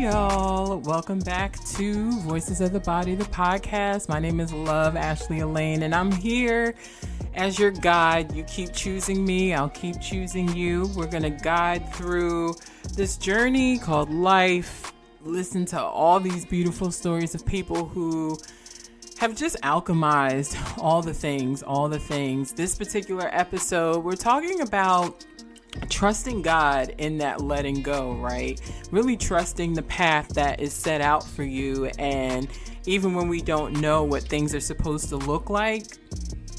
y'all. Welcome back to Voices of the Body, the podcast. My name is Love Ashley Elaine, and I'm here as your guide. You keep choosing me, I'll keep choosing you. We're going to guide through this journey called life. Listen to all these beautiful stories of people who have just alchemized all the things. This particular episode, we're talking about trusting God in that letting go, right? Really trusting the path that is set out for you. And even when we don't know what things are supposed to look like,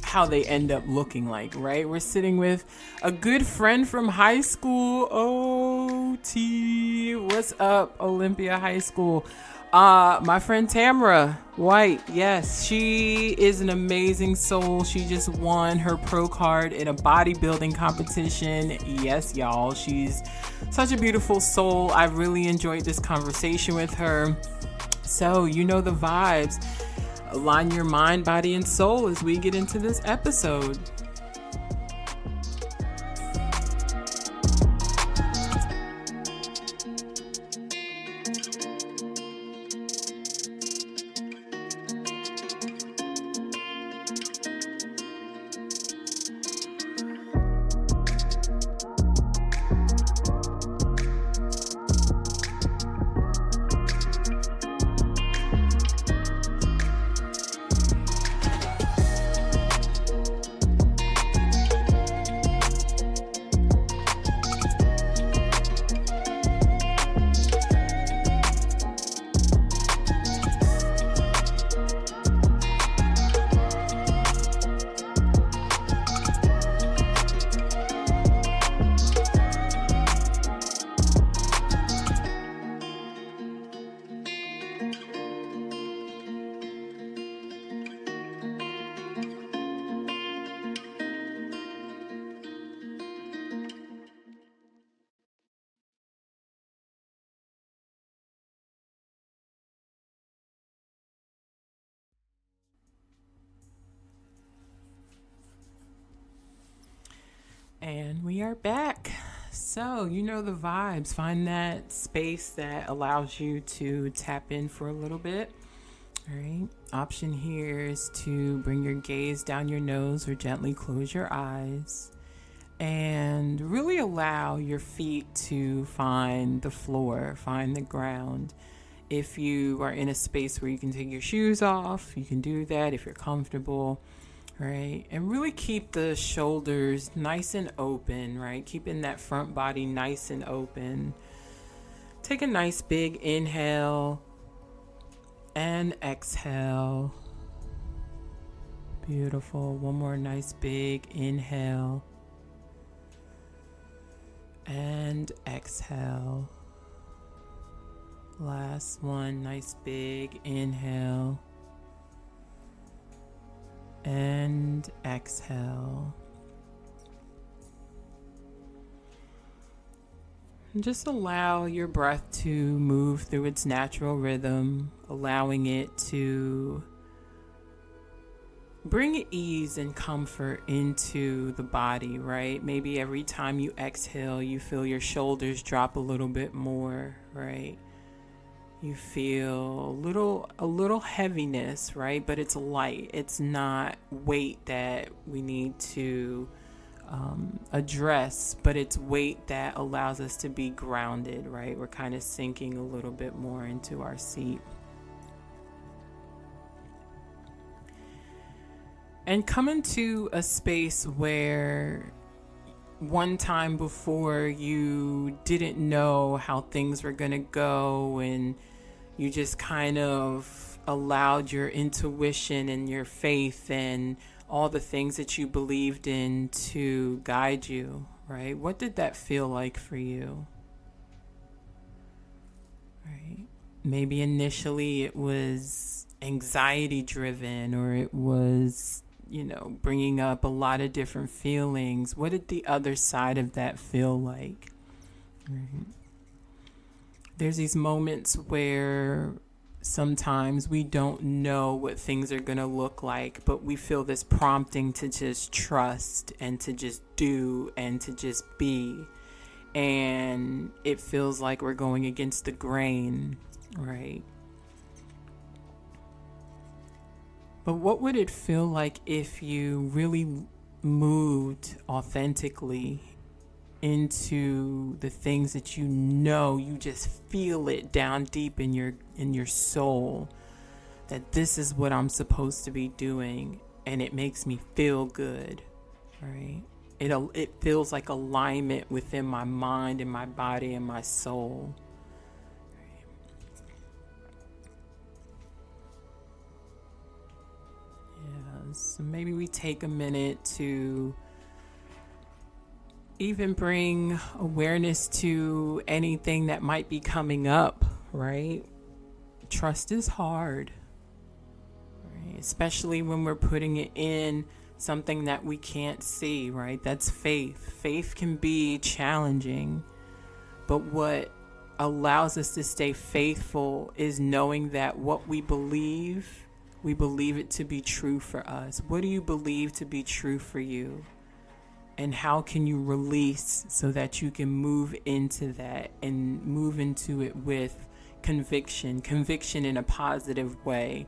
how they end up looking like, right? We're sitting with a good friend from high school. OT, what's up, Olympia High School? My friend Tamara White. Yes, she is an amazing soul. She just won her pro card in a bodybuilding competition. Yes, y'all, she's such a beautiful soul. I really enjoyed this conversation with her. So you know the vibes. Align your mind, body, and soul as we get into this episode. And we are back. So, you know the vibes. Find that space that allows you to tap in for a little bit. All right. Option here is to bring your gaze down your nose or gently close your eyes. And really allow your feet to find the floor, find the ground. If you are in a space where you can take your shoes off, you can do that if you're comfortable. Right, and really keep the shoulders nice and open, right? Keeping that front body nice and open. Take a nice big inhale and exhale. Beautiful. One more nice big inhale and exhale. Last one, nice big inhale and exhale. And just allow your breath to move through its natural rhythm, allowing it to bring ease and comfort into the body, right? Maybe every time you exhale, you feel your shoulders drop a little bit more, right? You feel a little heaviness, right? But it's light. It's not weight that we need to address, but it's weight that allows us to be grounded, right? We're kind of sinking a little bit more into our seat. And come into a space where one time before you didn't know how things were going to go, and you just kind of allowed your intuition and your faith and all the things that you believed in to guide you, right? What did that feel like for you? Right? Maybe initially it was anxiety driven, or it was, bringing up a lot of different feelings. What did the other side of that feel like? Right? There's these moments where sometimes we don't know what things are going to look like, but we feel this prompting to just trust and to just do and to just be. and it feels like we're going against the grain, right? But what would it feel like if you really moved authentically into the things that you just feel it down deep in your soul, that this is what I'm supposed to be doing and it makes me feel good, right? It feels like alignment within my mind and my body and my soul. Yeah, so maybe we take a minute to even bring awareness to anything that might be coming up, right? Trust is hard, right? Especially when we're putting it in something that we can't see, right? That's faith. Faith can be challenging, but what allows us to stay faithful is knowing that what we believe it to be true for us. What do you believe to be true for you? And how can you release so that you can move into that and move into it with conviction in a positive way,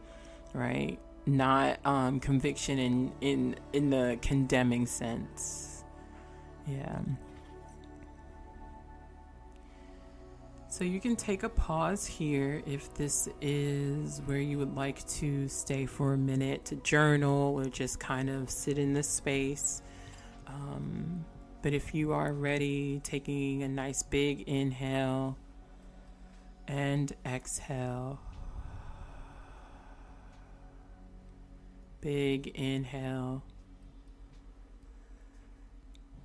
right? Not conviction in the condemning sense. Yeah. So you can take a pause here if this is where you would like to stay for a minute to journal or just kind of sit in this space. But if you are ready, taking a nice big inhale and exhale. Big inhale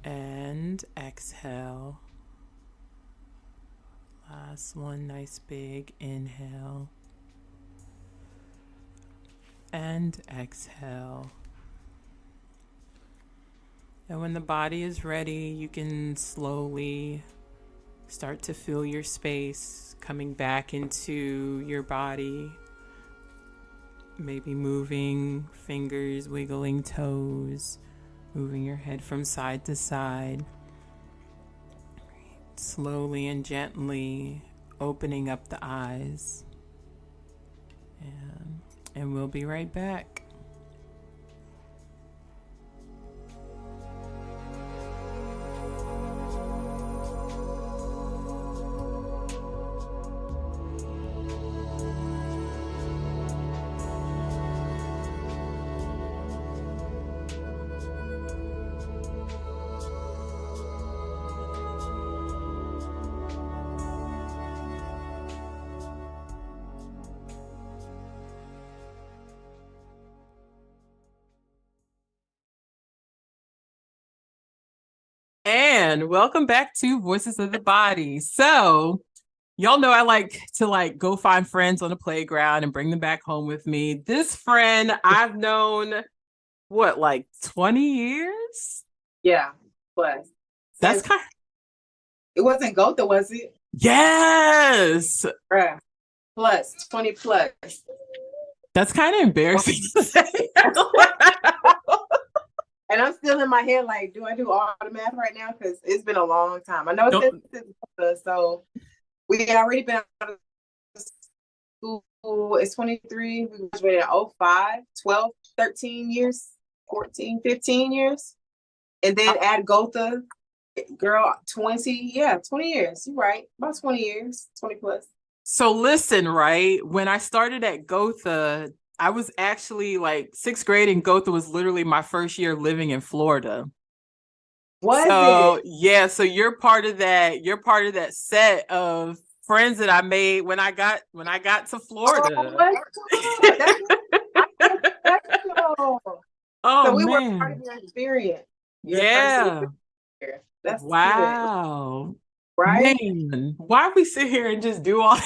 and exhale. Last one, nice big inhale and exhale. And when the body is ready, you can slowly start to feel your space coming back into your body. Maybe moving fingers, wiggling toes, moving your head from side to side. Slowly and gently opening up the eyes. And we'll be right back. And welcome back to Voices of the Body. So, y'all know I like to go find friends on the playground and bring them back home with me. This friend I've known, 20 years? Yeah, plus. That's kind of... It wasn't Gotha, was it? Yes! Right. Plus, 20 plus. That's kind of embarrassing to say. And I'm still in my head like, do I do all the math right now? Because it's been a long time. I know it's so we already been out of school. It's 23. We graduated in 05, 12, 13 years, 14, 15 years. And then add Gotha, girl, 20 years. You're right. About 20 years, 20 plus. So listen, right? When I started at Gotha, I was actually sixth grade, and Gotha was literally my first year living in Florida. Was it? Yeah, so you're part of that. You're part of that set of friends that I made when I got to Florida. So we were part of your experience. Yeah. That's wow. Good. Right? Man, why we sit here and just do all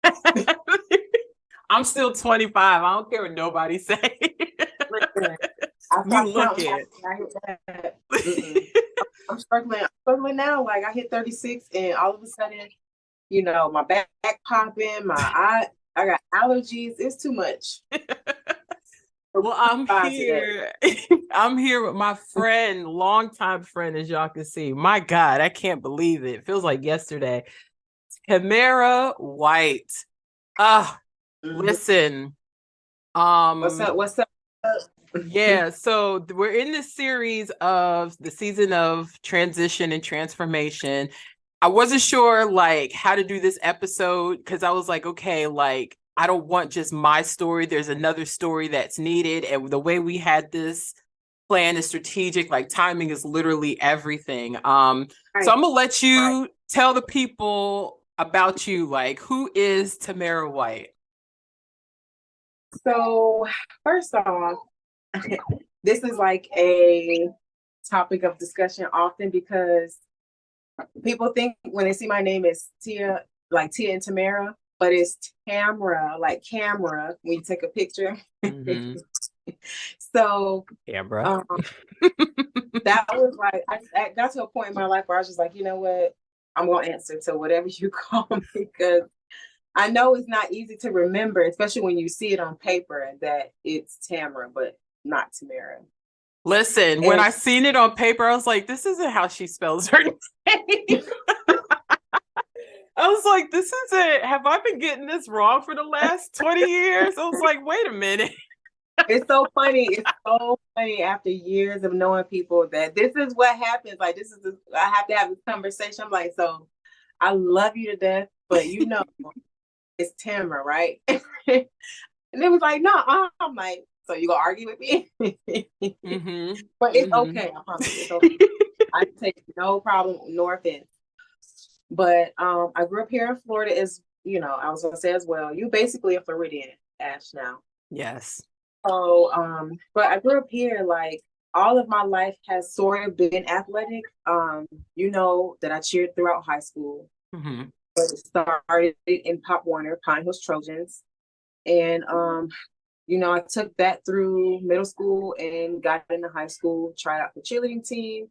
that? I'm still 25. I don't care what nobody say. Listen, you look it. I'm struggling now. Like I hit 36 and all of a sudden, my back popping, my eye, I got allergies. It's too much. Well, I'm today. here. I'm here with my friend, longtime friend, as y'all can see. My God, I can't believe it. It feels like yesterday. Tamara White. Listen. What's up? What's up? Yeah, so we're in this series of the season of transition and transformation. I wasn't sure like how to do this episode because I was like, okay, like I don't want just my story. There's another story that's needed. And the way we had this plan is strategic, like timing is literally everything. So I'm gonna let you tell the people about you, like who is Tamara White? So first off, this is like a topic of discussion often because people think when they see my name is Tia, like Tia and Tamara, but it's Tamara, like camera when you take a picture. Mm-hmm. So Tamara. That was like I got to a point in my life where I was just like, you know what, I'm gonna answer to whatever you call me because I know it's not easy to remember, especially when you see it on paper that it's Tamara, but not Tamara. Listen, when I seen it on paper, I was like, this isn't how she spells her name. I was like, this isn't, have I been getting this wrong for the last 20 years? I was like, wait a minute. It's so funny. It's so funny after years of knowing people that this is what happens. Like, I have to have this conversation. I'm like, so I love you to death, but you know, it's Tamara, right? And it was like, no, I'm like, so you gonna argue with me? Mm-hmm. But it's okay. I promise. It's okay. I take no problem, nor offense. But I grew up here in Florida, as you know, I was gonna say as well. You basically a Floridian, Ash, now. Yes. So, but I grew up here, like all of my life has sort of been athletic. You know that I cheered throughout high school. Mm-hmm. But it started in Pop Warner, Pine Hills Trojans. And you know, I took that through middle school and got into high school, tried out the cheerleading team.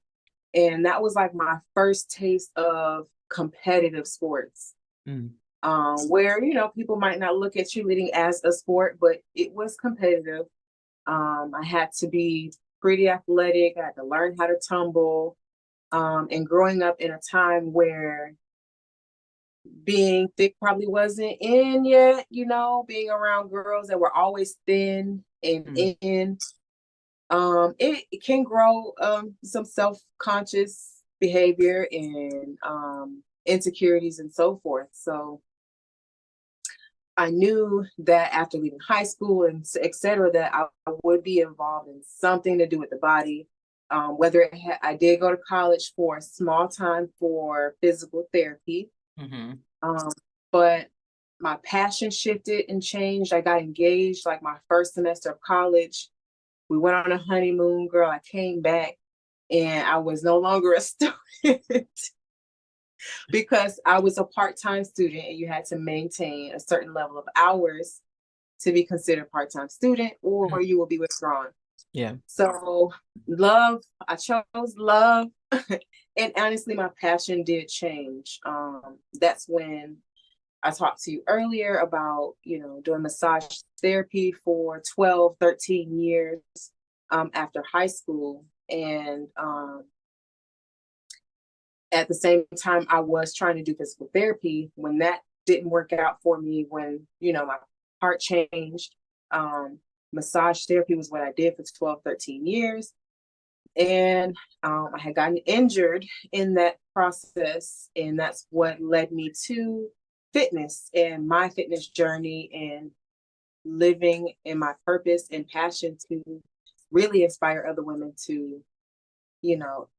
And that was like my first taste of competitive sports. Where, you know, people might not look at cheerleading as a sport, but it was competitive. I had to be pretty athletic. I had to learn how to tumble. And growing up in a time where being thick probably wasn't in yet, you know, being around girls that were always thin and in, it can grow some self-conscious behavior and insecurities and so forth. So I knew that after leaving high school and et cetera, that I would be involved in something to do with the body. Whether I did go to college for a small time for physical therapy. But my passion shifted and changed. I got engaged like my first semester of college. We went on a honeymoon, girl. I came back and I was no longer a student because I was a part-time student and you had to maintain a certain level of hours to be considered part-time student or you will be withdrawn. Yeah. So I chose love. And honestly, my passion did change. That's when I talked to you earlier about, you know, doing massage therapy for 12, 13 years after high school. And at the same time, I was trying to do physical therapy. When that didn't work out for me, when, you know, my heart changed, massage therapy was what I did for 12, 13 years. And I had gotten injured in that process. And that's what led me to fitness and my fitness journey and living in my purpose and passion to really inspire other women to, you know,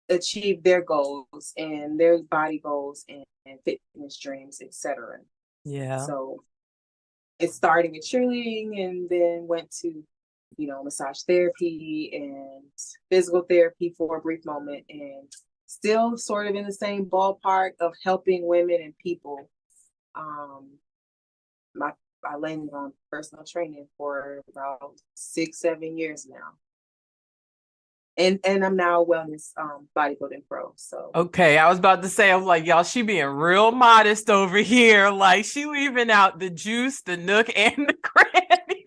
achieve their goals and their body goals and fitness dreams, etc. Yeah. So it started with cheerleading and then went to, you know, massage therapy and physical therapy for a brief moment, and still sort of in the same ballpark of helping women and people. I landed on personal training for about 6-7 years now. And I'm now a wellness bodybuilding pro. So okay, I was about to say, I'm like, y'all, she being real modest over here. Like she leaving out the juice, the nook, and the cranny.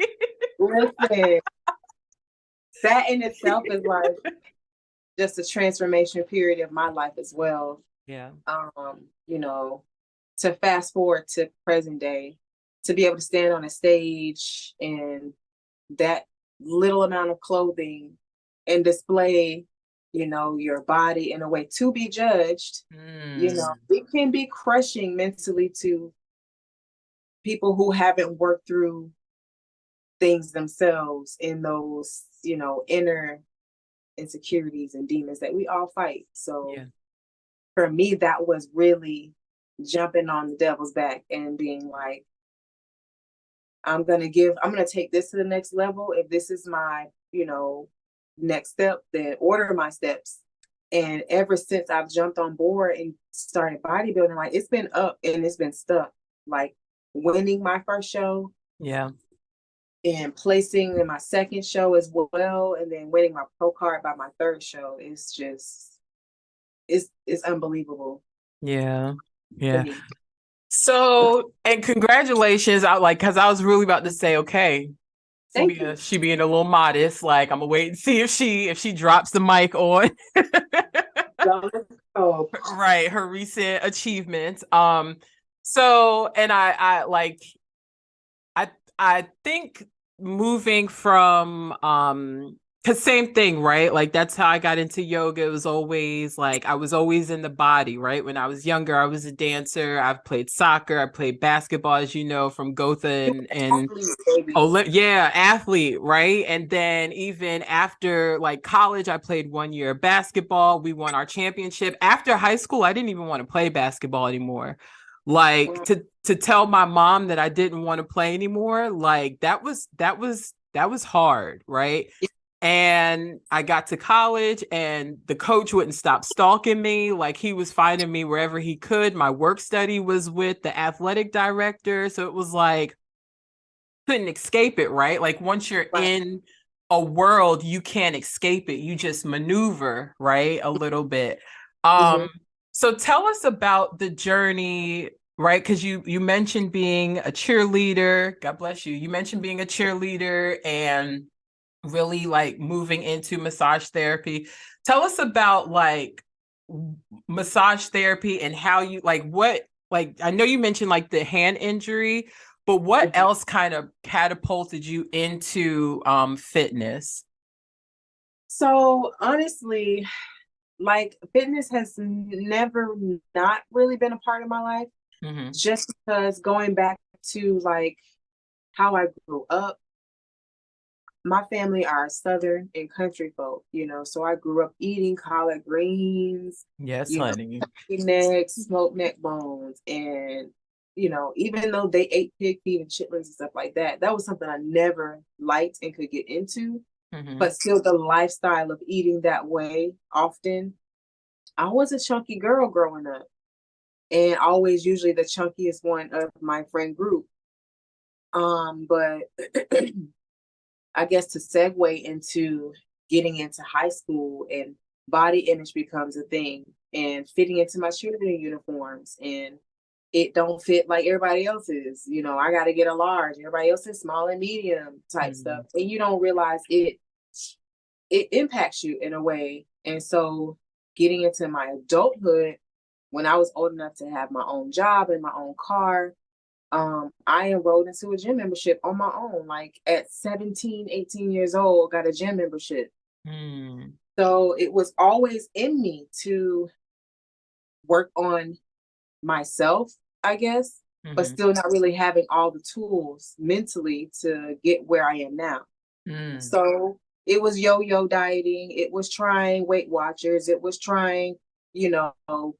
Listen, that in itself is like just a transformation period of my life as well. Yeah. You know, to fast forward to present day, to be able to stand on a stage and that little amount of clothing and display, you know, your body in a way to be judged, you know, it can be crushing mentally to people who haven't worked through things themselves in those, you know, inner insecurities and demons that we all fight. So for me, that was really jumping on the devil's back and being like, I'm going to take this to the next level. If this is my, you know, next step, then order my steps. And ever since I've jumped on board and started bodybuilding, like it's been up and it's been stuck. Like winning my first show. Yeah. And placing in my second show as well. And then winning my pro card by my third show. It's just, it's unbelievable. Yeah. Yeah. So, and congratulations. Cause I was really about to say, okay, she being a little modest, like I'm gonna wait and see if she drops the mic on right, her recent achievements. So, and I think moving from cause same thing, right? Like that's how I got into yoga. It was always like I was always in the body, right? When I was younger, I was a dancer. I've played soccer, I played basketball, as you know, from Gotha and athlete, right? And then even after like college, I played 1 year of basketball. We won our championship. After high school, I didn't even want to play basketball anymore. Like to tell my mom that I didn't want to play anymore, like that was hard, right? And I got to college and the coach wouldn't stop stalking me. Like he was finding me wherever he could. My work study was with the athletic director. So it was like, couldn't escape it, right? Like once you're in a world, you can't escape it. You just maneuver, right? A little bit. So tell us about the journey, right? Because you mentioned being a cheerleader. God bless you. You mentioned being a cheerleader and really like moving into massage therapy. Tell us about like massage therapy and how you I know you mentioned like the hand injury, but what else kind of catapulted you into fitness? So honestly, like fitness has never not really been a part of my life. Just because going back to like how I grew up, my family are Southern and country folk, you know, so I grew up eating collard greens, yes, honey, necks, smoked neck bones, and you know, even though they ate pig feet and chitlins and stuff like that, that was something I never liked and could get into. But still, the lifestyle of eating that way often, I was a chunky girl growing up, and always usually the chunkiest one of my friend group. But I guess to segue into getting into high school and body image becomes a thing and fitting into my cheerleading uniforms and it don't fit like everybody else's. You know, I got to get a large. Everybody else is small and medium type stuff. And you don't realize it impacts you in a way. And so getting into my adulthood, when I was old enough to have my own job and my own car, I enrolled into a gym membership on my own, like at 17, 18 years old, got a gym membership. So it was always in me to work on myself, I guess, but still not really having all the tools mentally to get where I am now. So it was yo-yo dieting. It was trying Weight Watchers. It was trying, you know,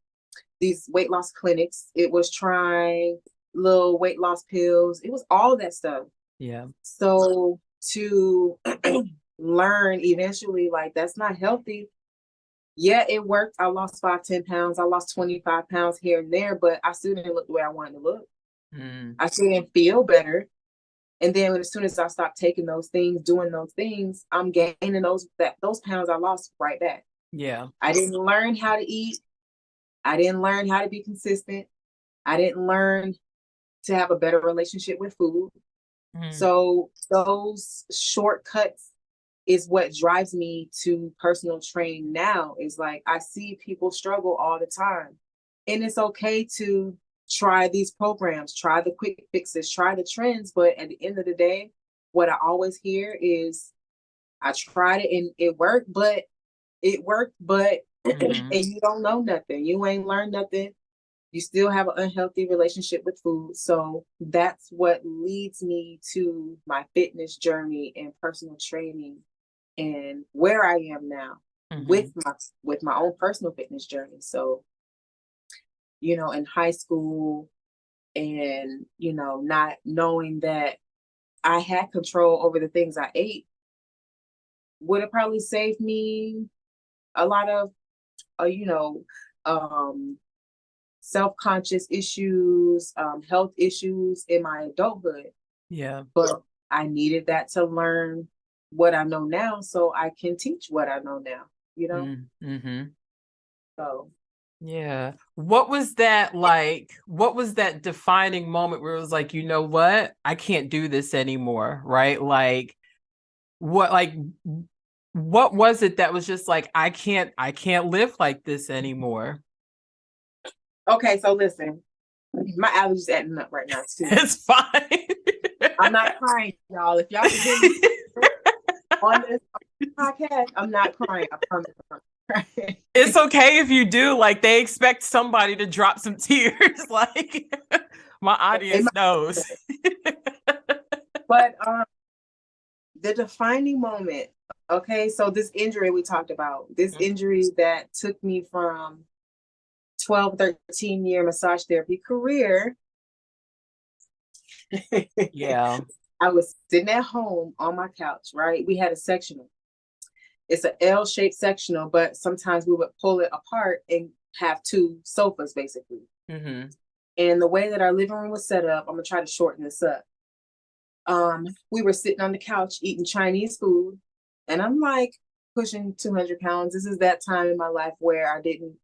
these weight loss clinics. It was trying little weight loss pills. It was all that stuff. Yeah. So to learn eventually, like, that's not healthy. Yeah, it worked. I lost 5-10 pounds. I lost 25 pounds here and there, but I still didn't look the way I wanted to look. I still didn't feel better. And then as soon as I stopped taking those things, doing those things, I'm gaining those pounds I lost right back. Yeah. I didn't learn how to eat. I didn't learn how to be consistent. I didn't learn to have a better relationship with food. So those shortcuts is what drives me to personal train now. Is like I see people struggle all the time. And it's okay to try these programs, try the quick fixes, try the trends. But at the end of the day, what I always hear is I tried it and it worked, but Mm-hmm. and you don't know nothing. You ain't learned nothing. You still have an unhealthy relationship with food. So that's what leads me to my fitness journey and personal training and where I am now Mm-hmm. with my own personal fitness journey. So, in high school and, not knowing that I had control over the things I ate would have probably saved me a lot of, uh, you know, um, self-conscious issues, health issues in my adulthood. Yeah. But I needed that to learn what I know now so I can teach what I know now, Mm-hmm. So Yeah. What was that like? What was that defining moment where it was like, you know what? I can't do this anymore, right? Like what was it that was just like I can't live like this anymore? okay, so listen, my allergies acting up right now too. It's fine. I'm not crying, y'all. If y'all can hear me on this podcast, I'm not crying. I promise. I'm not crying. It's okay if you do. Like they expect somebody to drop some tears. Like my audience knows. But the defining moment. Okay, so this injury we talked about, this injury that took me from 12, 13-year massage therapy career. Yeah. I was sitting at home on my couch, right? We had a sectional. It's an L-shaped sectional, but sometimes we would pull it apart and have two sofas, basically. Mm-hmm. And the way that our living room was set up, I'm gonna try to shorten this up. We were sitting on the couch eating Chinese food, and I'm like pushing 200 pounds. This is that time in my life where I didn't,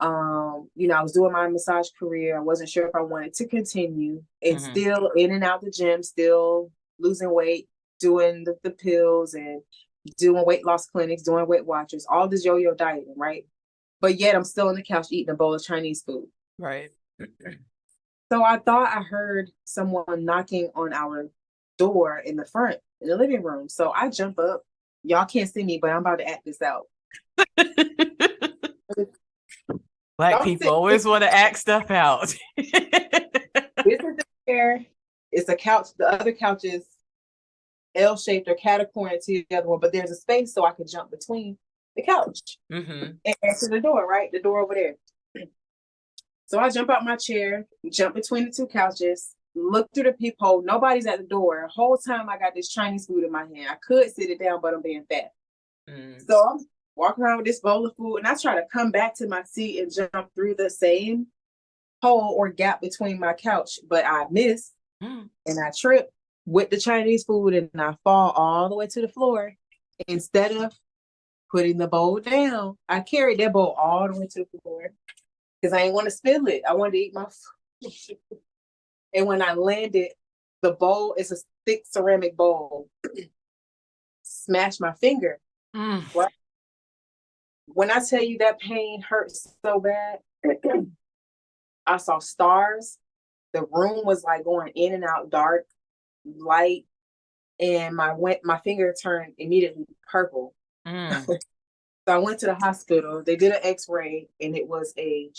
I was doing my massage career. I wasn't sure if I wanted to continue, and still in and out the gym, still losing weight, doing the pills and doing weight loss clinics, doing Weight Watchers, all this yo-yo dieting, right? But yet I'm still on the couch eating a bowl of Chinese food. Right. So I thought I heard someone knocking on our door in the front, in the living room. So I jump up. Y'all can't see me, but I'm about to act this out. Black people always want to act stuff out. This is the chair. It's a couch. The other couch is L-shaped or catacorn to the other one, but there's a space so I could jump between the couch and answer the door, right? The door over there. So I jump out my chair, jump between the two couches, look through the peephole. Nobody's at the door. The whole time I got this Chinese food in my hand. I could sit it down, but I'm being fat. So I'm walking around with this bowl of food, and I try to come back to my seat and jump through the same hole or gap between my couch, but I miss and I trip with the Chinese food and I fall all the way to the floor. Instead of putting the bowl down, I carried that bowl all the way to the floor because I didn't want to spill it. I wanted to eat my food. And when I landed, the bowl is a thick ceramic bowl. Smashed my finger. Right? When I tell you that pain hurts so bad, I saw stars. The room was like going in and out, dark, light, and my finger turned immediately purple. So I went to the hospital. They did an X-ray, and it was a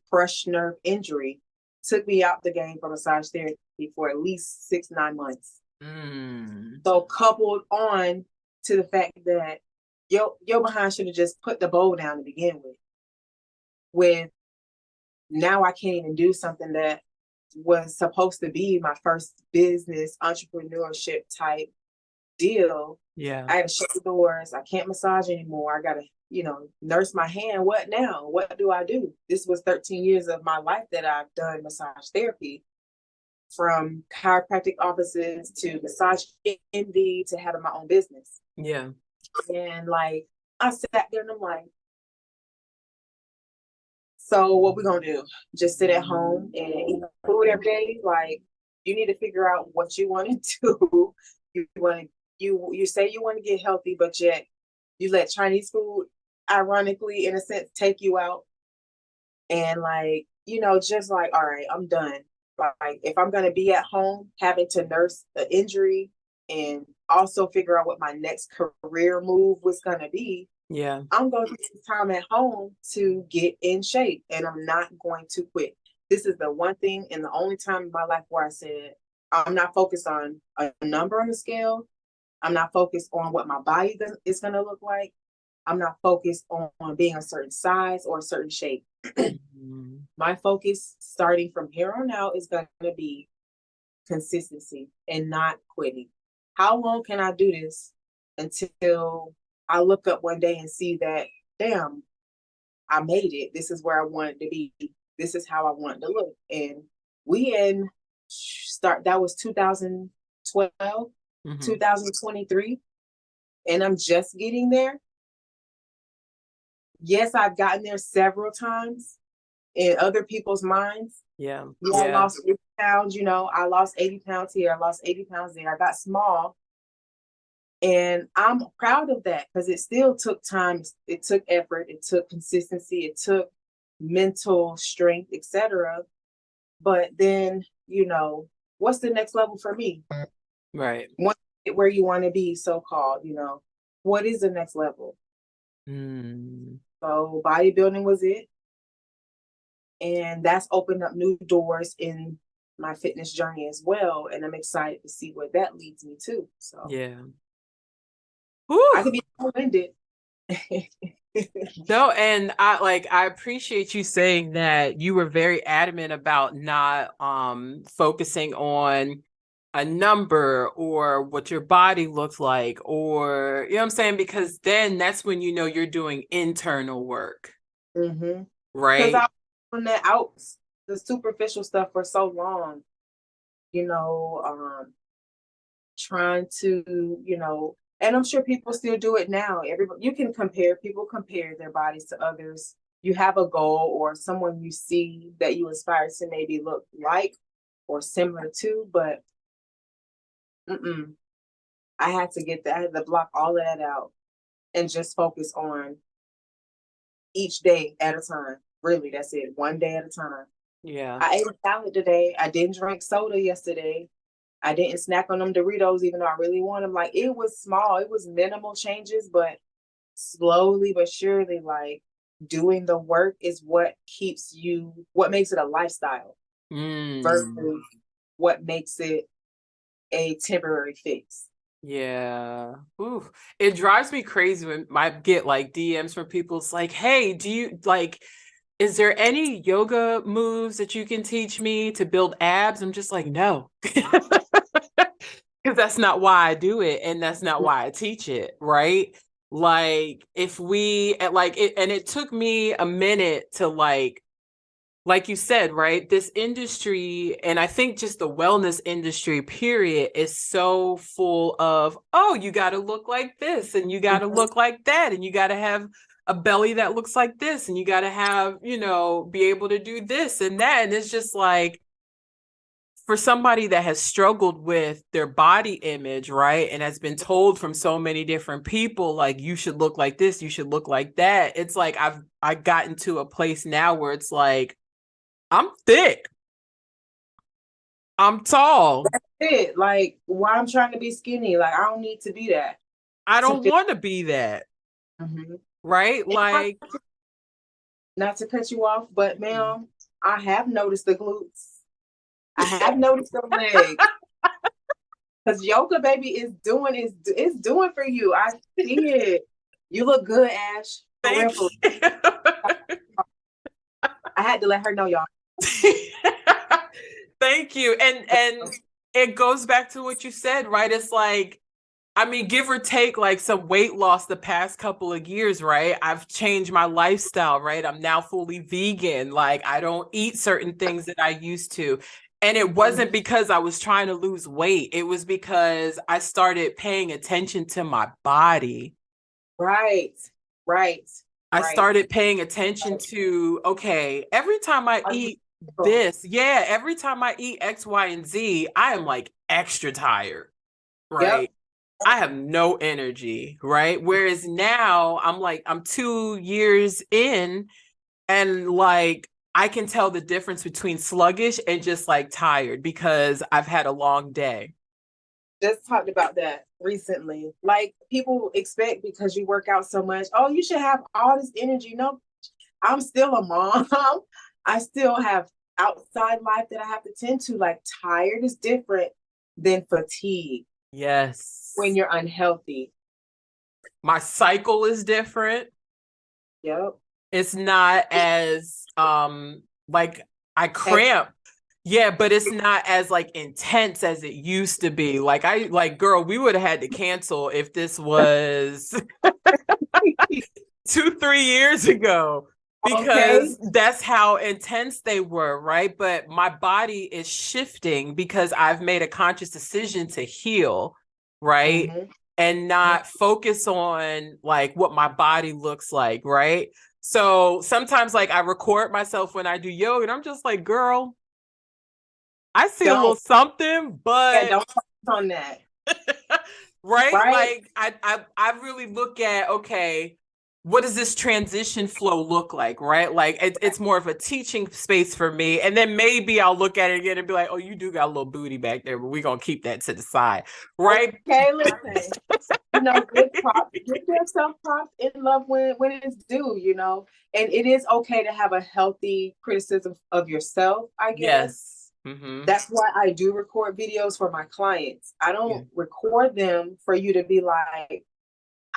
crushed nerve injury. Took me out the game for massage therapy for at least 6-9 months. So coupled on to the fact that your behind should have just put the bowl down to begin with. With now I can't even do something that was supposed to be my first business entrepreneurship type deal. Yeah. I had to shut the doors. I can't massage anymore. I gotta, nurse my hand. What now? What do I do? This was 13 years of my life that I've done massage therapy, from chiropractic offices to massage envy to having my own business. Yeah. And like I sat there and I'm like, so what we gonna do? Just sit at home and eat food every day? Like, you need to figure out what you want to do. You want to you say you want to get healthy, but yet you let Chinese food, ironically, in a sense, take you out. And like, just like, all right, I'm done. Like, if I'm gonna be at home having to nurse the injury and also figure out what my next career move was gonna be, Yeah. I'm going to take time at home to get in shape, and I'm not going to quit. This is the one thing and the only time in my life where I said, I'm not focused on a number on the scale. I'm not focused on what my body is going to look like. I'm not focused on being a certain size or a certain shape. Mm-hmm. My focus starting from here on out is going to be consistency and not quitting. How long can I do this until I look up one day and see that, damn, I made it. This is where I wanted to be. This is how I wanted to look. And that was 2012, 2023, and I'm just getting there. Yes, I've gotten there several times in other people's minds. Yeah. I lost 80 pounds, I lost 80 pounds here. I lost 80 pounds there. I got small. And I'm proud of that because it still took time. It took effort. It took consistency. It took mental strength, etc. But then, what's the next level for me? Right. Once you get where you want to be, so-called, what is the next level? So bodybuilding was it. And that's opened up new doors in my fitness journey as well. And I'm excited to see where that leads me to. So yeah. I could be winded. No, and I appreciate you saying that you were very adamant about not focusing on a number or what your body looks like, or you know what I'm saying, because then that's when you're doing internal work. Mm-hmm. Right? Because I was on that the superficial stuff for so long, trying to, and I'm sure people still do it now. People compare their bodies to others. You have a goal or someone you see that you aspire to maybe look like or similar to, but I had to block all of that out and just focus on each day at a time. Really, that's it. One day at a time. Yeah. I ate a salad today. I didn't drink soda yesterday. I didn't snack on them Doritos, even though I really want them. Like, it was small. It was minimal changes, but slowly but surely, like, doing the work is what makes it a lifestyle versus what makes it a temporary fix. Yeah. Ooh. It drives me crazy when I get like DMs from people. It's like, hey, is there any yoga moves that you can teach me to build abs? I'm just like, no. Because that's not why I do it, and that's not why I teach it, right? Like, if we like it, and it took me a minute to like you said, right? This industry, and I think just the wellness industry, period, is so full of, oh, you got to look like this, and you got to look like that, and you got to have a belly that looks like this, and you got to have, be able to do this and that. And it's just like, for somebody that has struggled with their body image, right, and has been told from so many different people, like, you should look like this, you should look like that. It's like I've gotten to a place now where it's like, I'm thick, I'm tall. That's it. Like, why I'm trying to be skinny? Like, I don't need to be that. I don't want to be that. Right? Like, not to cut you off, but ma'am, I have noticed the glutes. I have noticed the legs. Because yoga, baby, is doing for you. I see it. You look good, Ash. Thank you. I had to let her know, y'all. Thank you. And it goes back to what you said, right? It's like, I mean, give or take like some weight loss the past couple of years, right? I've changed my lifestyle, right? I'm now fully vegan. Like, I don't eat certain things that I used to. And it wasn't because I was trying to lose weight. It was because I started paying attention to my body. Right. I started paying attention to, okay, every time I eat every time I eat X, Y, and Z, I am like extra tired. Right. Yep. I have no energy, right? Whereas now I'm 2 years in, and like I can tell the difference between sluggish and just like tired because I've had a long day. Just talked about that recently. Like people expect because you work out so much, oh, you should have all this energy. No, I'm still a mom. I still have outside life that I have to tend to. Like tired is different than fatigue Yes. when you're unhealthy. My cycle is different. Yep. It's not as like I cramp. Yeah, but it's not as like intense as it used to be. Girl, we would have had to cancel if this was 2, 3 years ago, because that's how intense they were, right? But my body is shifting because I've made a conscious decision to heal, right? Mm-hmm. And not focus on like what my body looks like, right? So sometimes like I record myself when I do yoga and I'm just like, girl, I see a little something, but don't focus on that. right? Like I really look at, okay, what does this transition flow look like, right? Like it's more of a teaching space for me. And then maybe I'll look at it again and be like, oh, you do got a little booty back there, but we're gonna keep that to the side, right? Okay, listen. Give yourself props in love when it's due, and it is okay to have a healthy criticism of yourself, I guess. Yes. Mm-hmm. That's why I do record videos for my clients. I don't record them for you to be like,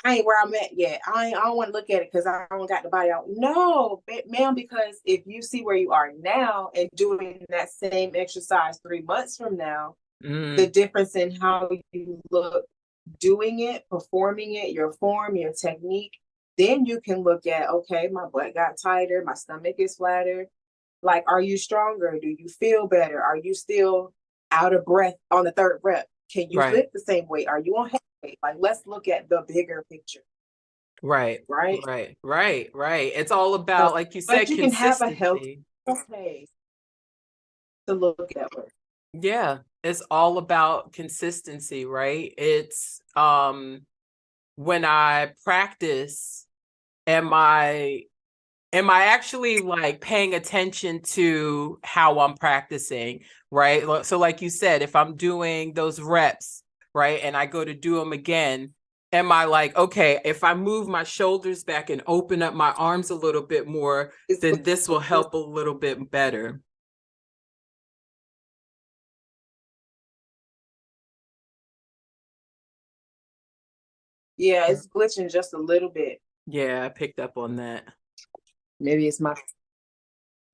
I ain't where I'm at yet. I don't want to look at it because I don't got the body out. No, ma'am, because if you see where you are now and doing that same exercise 3 months from now, the difference in how you look doing it, performing it, your form, your technique, then you can look at, okay, my butt got tighter, my stomach is flatter. Like, are you stronger? Do you feel better? Are you still out of breath on the third rep? Can you lift the same weight? Are you on heavy weight? Like, let's look at the bigger picture. Right. It's all about, like you said, but you can have a healthy pace to look at it. Yeah, it's all about consistency, right? It's when I practice, am I actually like paying attention to how I'm practicing, right? So like you said, if I'm doing those reps, right, and I go to do them again, am I like, okay, if I move my shoulders back and open up my arms a little bit more, then this will help a little bit better. Yeah, it's glitching just a little bit. Yeah, I picked up on that. Maybe it's my...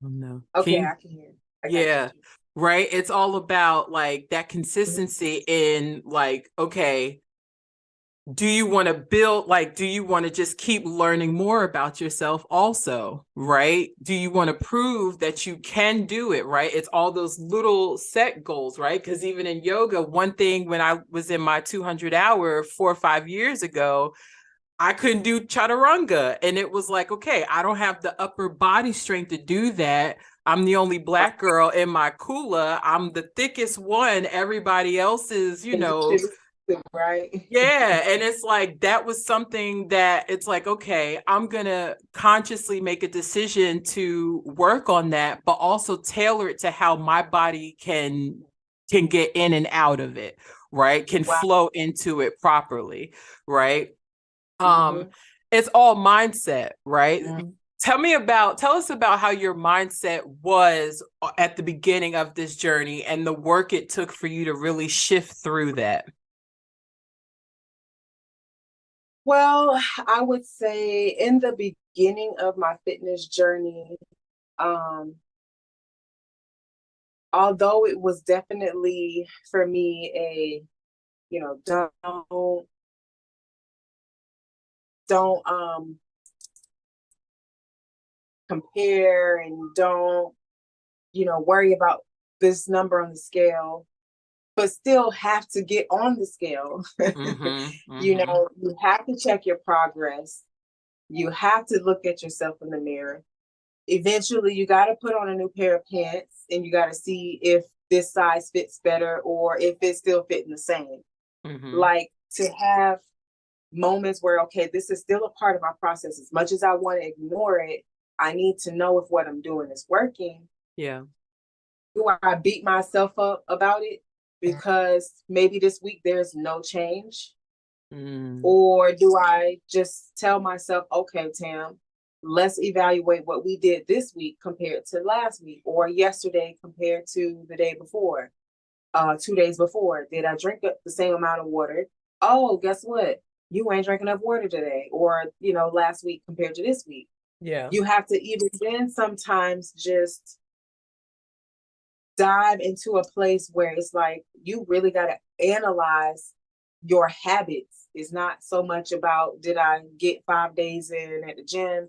Oh, no. Okay, I can hear. Yeah, right. It's all about like that consistency in like, okay, do you want to build, like, do you want to just keep learning more about yourself also, right? Do you want to prove that you can do it, right? It's all those little set goals, right? Because even in yoga, one thing when I was in my 200 hour 4 or 5 years ago, I couldn't do chaturanga. And it was like, okay, I don't have the upper body strength to do that. I'm the only Black girl in my kula. I'm the thickest one. Everybody else is, right. Yeah. And it's like, that was something that it's like, okay, I'm going to consciously make a decision to work on that, but also tailor it to how my body can get in and out of it, right? Can flow into it properly, right? It's all mindset, right? Tell us about how your mindset was at the beginning of this journey and the work it took for you to really shift through that. Well, I would say in the beginning of my fitness journey, although it was definitely for me don't compare and don't worry about this number on the scale, but still have to get on the scale. You have to check your progress. You have to look at yourself in the mirror. Eventually you got to put on a new pair of pants and you got to see if this size fits better or if it's still fitting the same. Like, to have moments where, okay, this is still a part of my process. As much as I want to ignore it, I need to know if what I'm doing is working. Yeah. Do I beat myself up about it because maybe this week there's no change? Or do I just tell myself, okay, Tam, let's evaluate what we did this week compared to last week, or yesterday compared to the day before, 2 days before? Did I drink the same amount of water? Oh, guess what? You ain't drinking enough water today, or, last week compared to this week. Yeah. You have to even then sometimes just dive into a place where it's like, you really got to analyze your habits. It's not so much about, did I get 5 days in at the gym?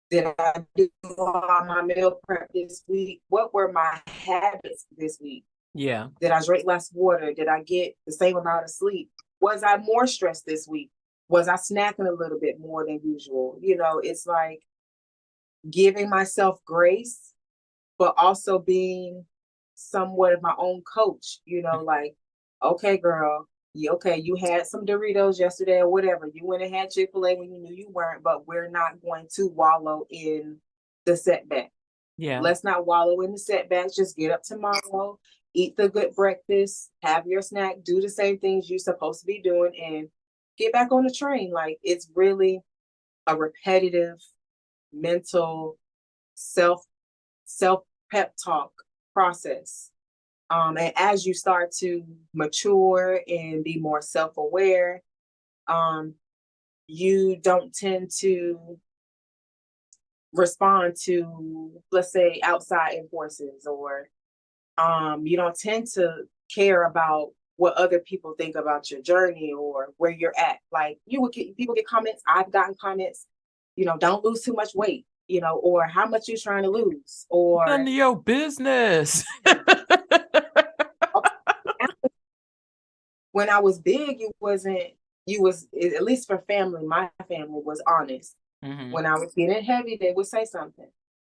Did I do all my meal prep this week? What were my habits this week? Yeah. Did I drink less water? Did I get the same amount of sleep? Was I more stressed this week? Was I snacking a little bit more than usual? It's like giving myself grace, but also being somewhat of my own coach, like, okay, girl, you had some Doritos yesterday or whatever. You went and had Chick-fil-A when you knew you weren't, but we're not going to wallow in the setback. Yeah. Let's not wallow in the setbacks. Just get up tomorrow, eat the good breakfast, have your snack, do the same things you're supposed to be doing, and get back on the train. Like, it's really a repetitive mental self pep talk process. And as you start to mature and be more self-aware, you don't tend to respond to, let's say, outside forces, or you don't tend to care about what other people think about your journey or where you're at. Like, people get comments. I've gotten comments, don't lose too much weight, or how much you're trying to lose, or none of your business. When I was big, you was, at least for family, my family was honest. Mm-hmm. When I was getting heavy, they would say something.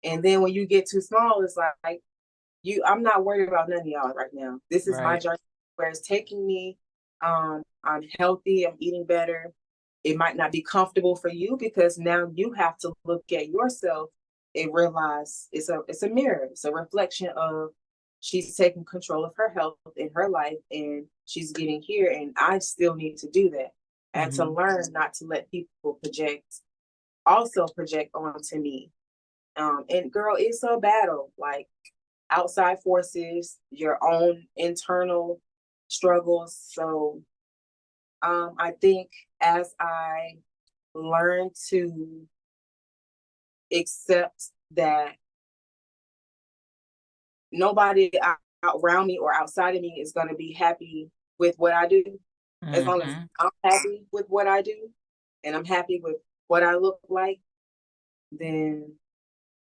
And then when you get too small, it's like, I'm not worried about none of y'all right now. This is my journey where it's taking me. I'm healthy, I'm eating better. It might not be comfortable for you, because now you have to look at yourself and realize it's a mirror. It's a reflection of, she's taking control of her health in her life, and she's getting here, and I still need to do that. And to learn not to let people project onto me. And girl, it's a battle. Like, outside forces, your own internal struggles. So I think as I learn to accept that nobody around me or outside of me is going to be happy with what I do, as long as I'm happy with what I do and I'm happy with what I look like, then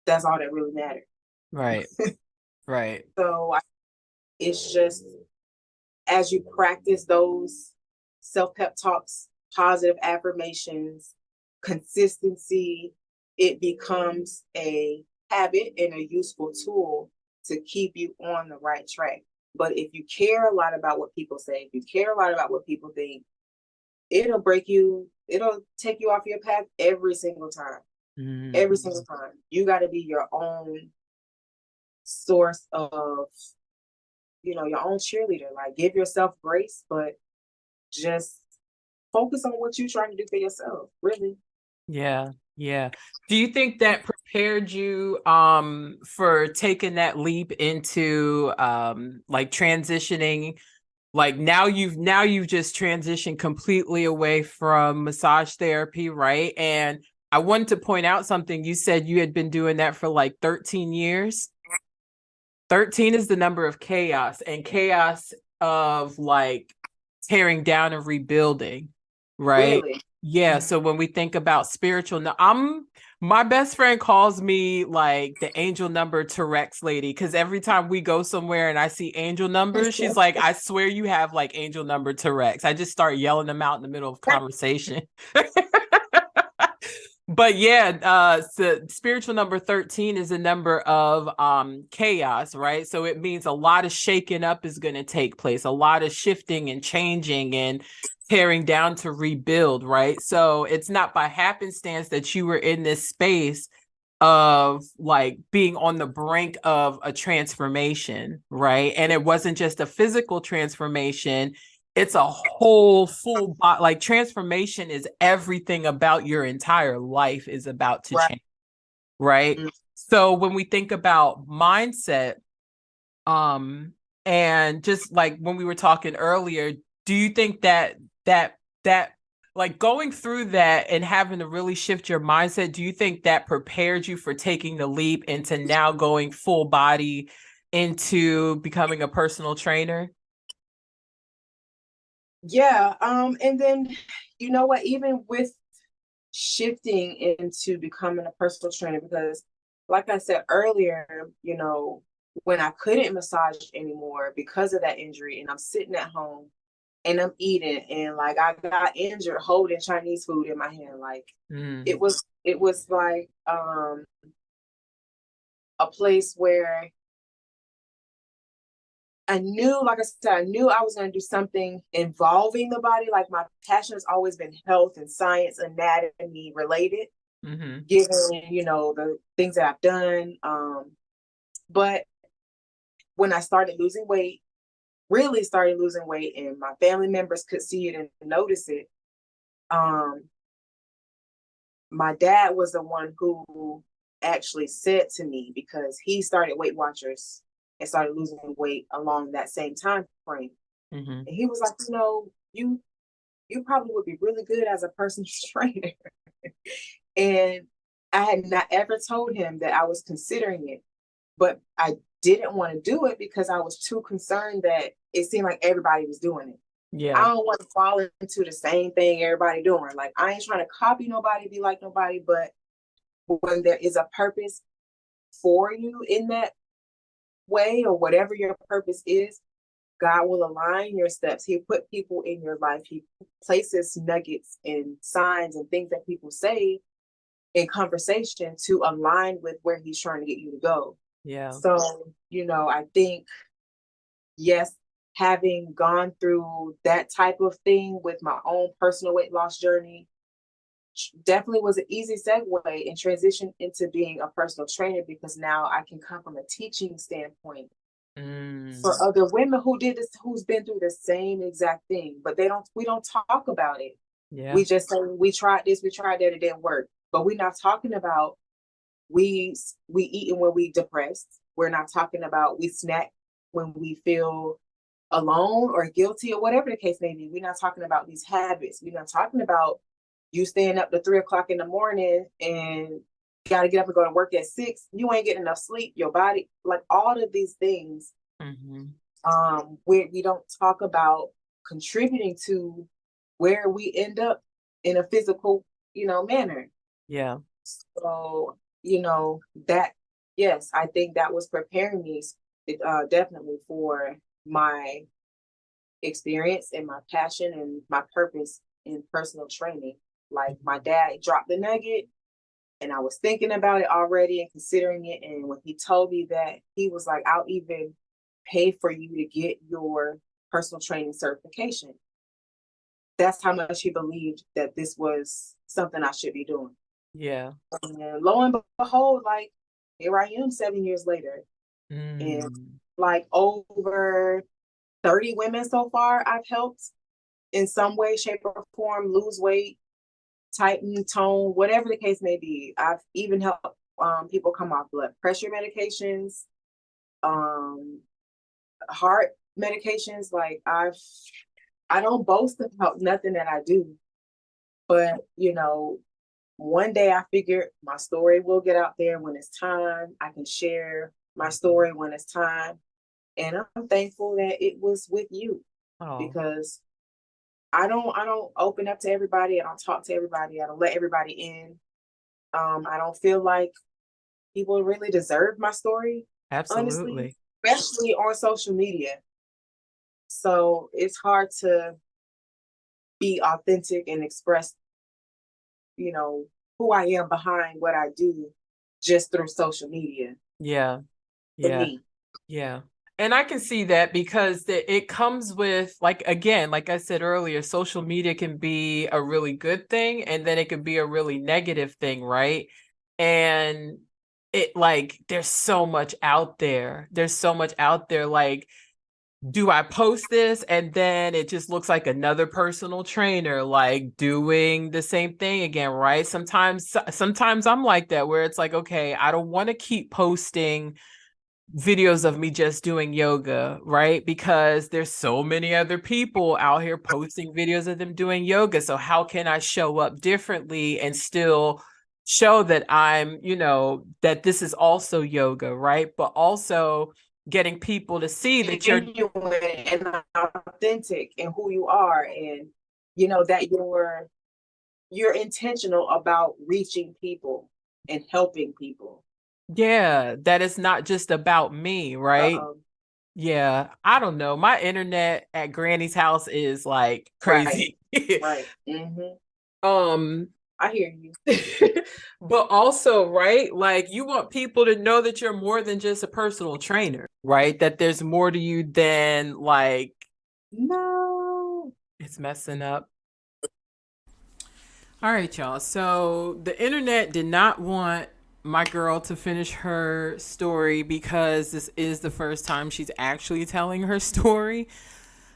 that's all that really matters. Right. Right. So it's just, as you practice those self-pep talks, positive affirmations, consistency, it becomes a habit and a useful tool to keep you on the right track. But if you care a lot about what people say, if you care a lot about what people think, it'll take you off your path every single time. Every single time. You got to be your own source of, your own cheerleader. Like, give yourself grace, but just focus on what you're trying to do for yourself, really. Yeah. Yeah. Do you think that prepared you for taking that leap into like transitioning? Like, now you've just transitioned completely away from massage therapy, right? And I wanted to point out something. You said you had been doing that for like 13 years. 13 is the number of chaos, and chaos of like tearing down and rebuilding, right? Really? Yeah. So when we think about spiritual, now my best friend calls me like the angel number T-Rex lady, because every time we go somewhere and I see angel numbers, she's like, I swear you have like angel number T-Rex. I just start yelling them out in the middle of conversation. But yeah, so spiritual number 13 is a number of chaos, right? So it means a lot of shaking up is going to take place, a lot of shifting and changing and tearing down to rebuild, right? So it's not by happenstance that you were in this space of like being on the brink of a transformation, right? And it wasn't just a physical transformation, it's a whole full body. Like transformation is everything about your entire life is about to Right. change, right? Mm. So when we think about mindset, um and just like when we were talking earlier, do you think that like going through that and having to really shift your mindset, do you think that prepared you for taking the leap into now going full body into becoming a personal trainer? Yeah. And then you know what, even with shifting into becoming a personal trainer, because like I said earlier, you know, when I couldn't massage anymore because of that injury, and I'm sitting at home and I'm eating, and like I got injured holding Chinese food in my hand. Like Mm. it was like a place where I knew, like I said, I knew I was going to do something involving the body. Like my passion has always been health and science, anatomy related, Mm-hmm. given, you know, the things that I've done. But when I started losing weight, really started losing weight, and my family members could see it and notice it, um, my dad was the one who actually said to me, because he started Weight Watchers and started losing weight along that same time frame. Mm-hmm. And he was like, you know, you probably would be really good as a personal trainer. And I had not ever told him that I was considering it, but I didn't want to do it because I was too concerned that it seemed like everybody was doing it. I Yeah. don't want to fall into the same thing everybody doing. Like I ain't trying to copy nobody, be like nobody, but when there is a purpose for you in that way, or whatever your purpose is, God will align your steps. He put people in your life. He places nuggets and signs and things that people say in conversation to align with where he's trying to get you to go. Yeah. So, you know, I think, yes, having gone through that type of thing with my own personal weight loss journey definitely was an easy segue and transition into being a personal trainer, because now I can come from a teaching standpoint for Mm. other women who did this, who's been through the same exact thing, but we don't talk about it. Yeah. We just say we tried this, we tried that, it didn't work. But we're not talking about we eating when we depressed. We're not talking about we snack when we feel alone or guilty or whatever the case may be. We're not talking about these habits. We're not talking about you staying up to 3 o'clock in the morning and got to get up and go to work at 6. You ain't getting enough sleep. Your body, like all of these things, Mm-hmm. we don't talk about contributing to where we end up in a physical, you know, manner. Yeah. So, you know, that, yes, I think that was preparing me definitely for my experience and my passion and my purpose in personal training. Like my dad dropped the nugget, and I was thinking about it already and considering it. And when he told me that, he was like, I'll even pay for you to get your personal training certification. That's how much he believed that this was something I should be doing. Yeah. And lo and behold, like here I am 7 years later. And Mm. like over 30 women so far I've helped in some way, shape, or form lose weight, tighten, tone, whatever the case may be. I've even helped people come off blood pressure medications, um, heart medications. Like I don't boast about nothing that I do, but you know, one day I figured my story will get out there when it's time. I can share my story when it's time. And I'm thankful that it was with you, Oh, because I don't open up to everybody. I don't talk to everybody. I don't let everybody in. I don't feel like people really deserve my story, honestly, absolutely. especially on social media. So it's hard to be authentic and express, you know, who I am behind what I do just through social media. Yeah. For Yeah. me. Yeah. And I can see that because it comes with, like, again, like I said earlier, social media can be a really good thing and then it can be a really negative thing, right? And it, like, there's so much out there. There's so much out there. Like, do I post this and then it just looks like another personal trainer like doing the same thing again, right? Sometimes I'm like that, where it's like, okay, I don't want to keep posting videos of me just doing yoga, right? Because there's so many other people out here posting videos of them doing yoga. So how can I show up differently and still show that I'm, that this is also yoga, right? But also getting people to see that you're genuine and authentic in who you are, and that you're intentional about reaching people and helping people. yeah, that it's not just about me, right? Uh-oh. Yeah, I don't know. My internet at Granny's house is like Right. crazy. Right. Mm-hmm. um I hear you. But also, right, like you want people to know that you're more than just a personal trainer, right? That there's more to you than like, No. it's messing up. All right, y'all. So the internet did not want my girl to finish her story because this is the first time she's actually telling her story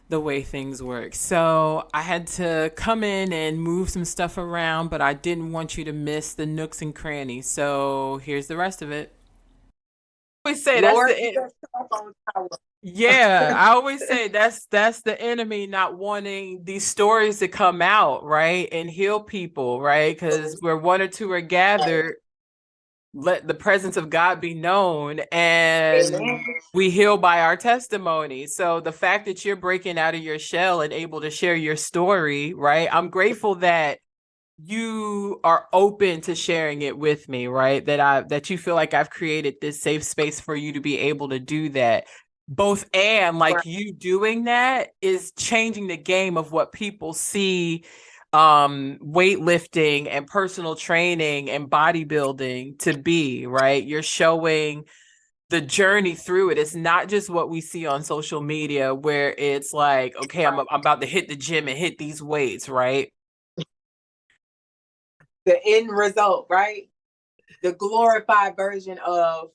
the way things work. So I had to come in and move some stuff around, but I didn't want you to miss the nooks and crannies. So here's the rest of it. I always say that's Lord, the yeah, I always say that's the enemy not wanting these stories to come out, right? And heal people, right? Because where one or two are gathered, let the presence of God be known, and Amen. we heal by our testimony. So the fact that you're breaking out of your shell and able to share your story, right? I'm grateful that you are open to sharing it with me, right? That you feel like I've created this safe space for you to be able to do that. Both, and like, Right. you doing that is changing the game of what people see weightlifting and personal training and bodybuilding to be, right? You're showing the journey through it. It's not just what we see on social media where it's like, okay, I'm about to hit the gym and hit these weights, right? The end result, right? The glorified version of,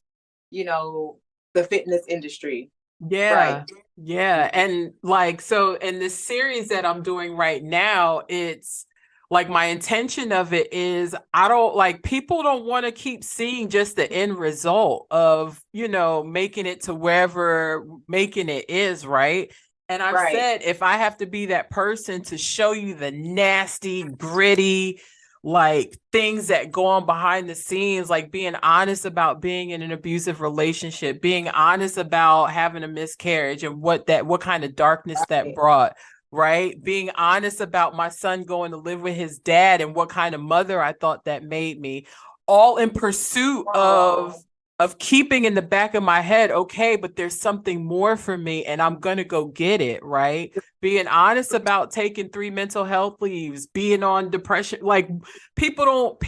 the fitness industry. Yeah. Right. Yeah. And like, so in this series that I'm doing right now, it's like, my intention of it is, I don't like, people don't want to keep seeing just the end result of, making it to wherever making it is, right? And I've Right. said, if I have to be that person to show you the nasty, gritty, like things that go on behind the scenes, like being honest about being in an abusive relationship, being honest about having a miscarriage and what kind of darkness that Right. brought, right? Being honest about my son going to live with his dad and what kind of mother I thought that made me, all in pursuit Wow. of keeping in the back of my head, okay, but there's something more for me and I'm going to go get it, right? Being honest about taking 3 mental health leaves, being on depression. Like, people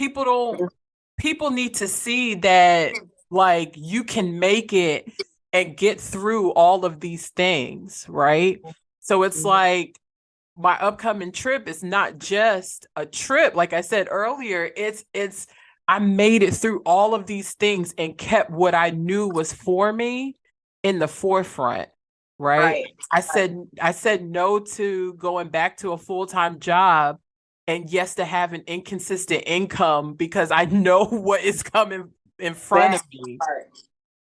need to see that, like, you can make it and get through all of these things, right? So it's like, my upcoming trip is not just a trip. Like I said earlier, it's I made it through all of these things and kept what I knew was for me in the forefront, right? Right. I said no to going back to a full-time job, and yes to have an inconsistent income because I know what is coming in front That of me. part.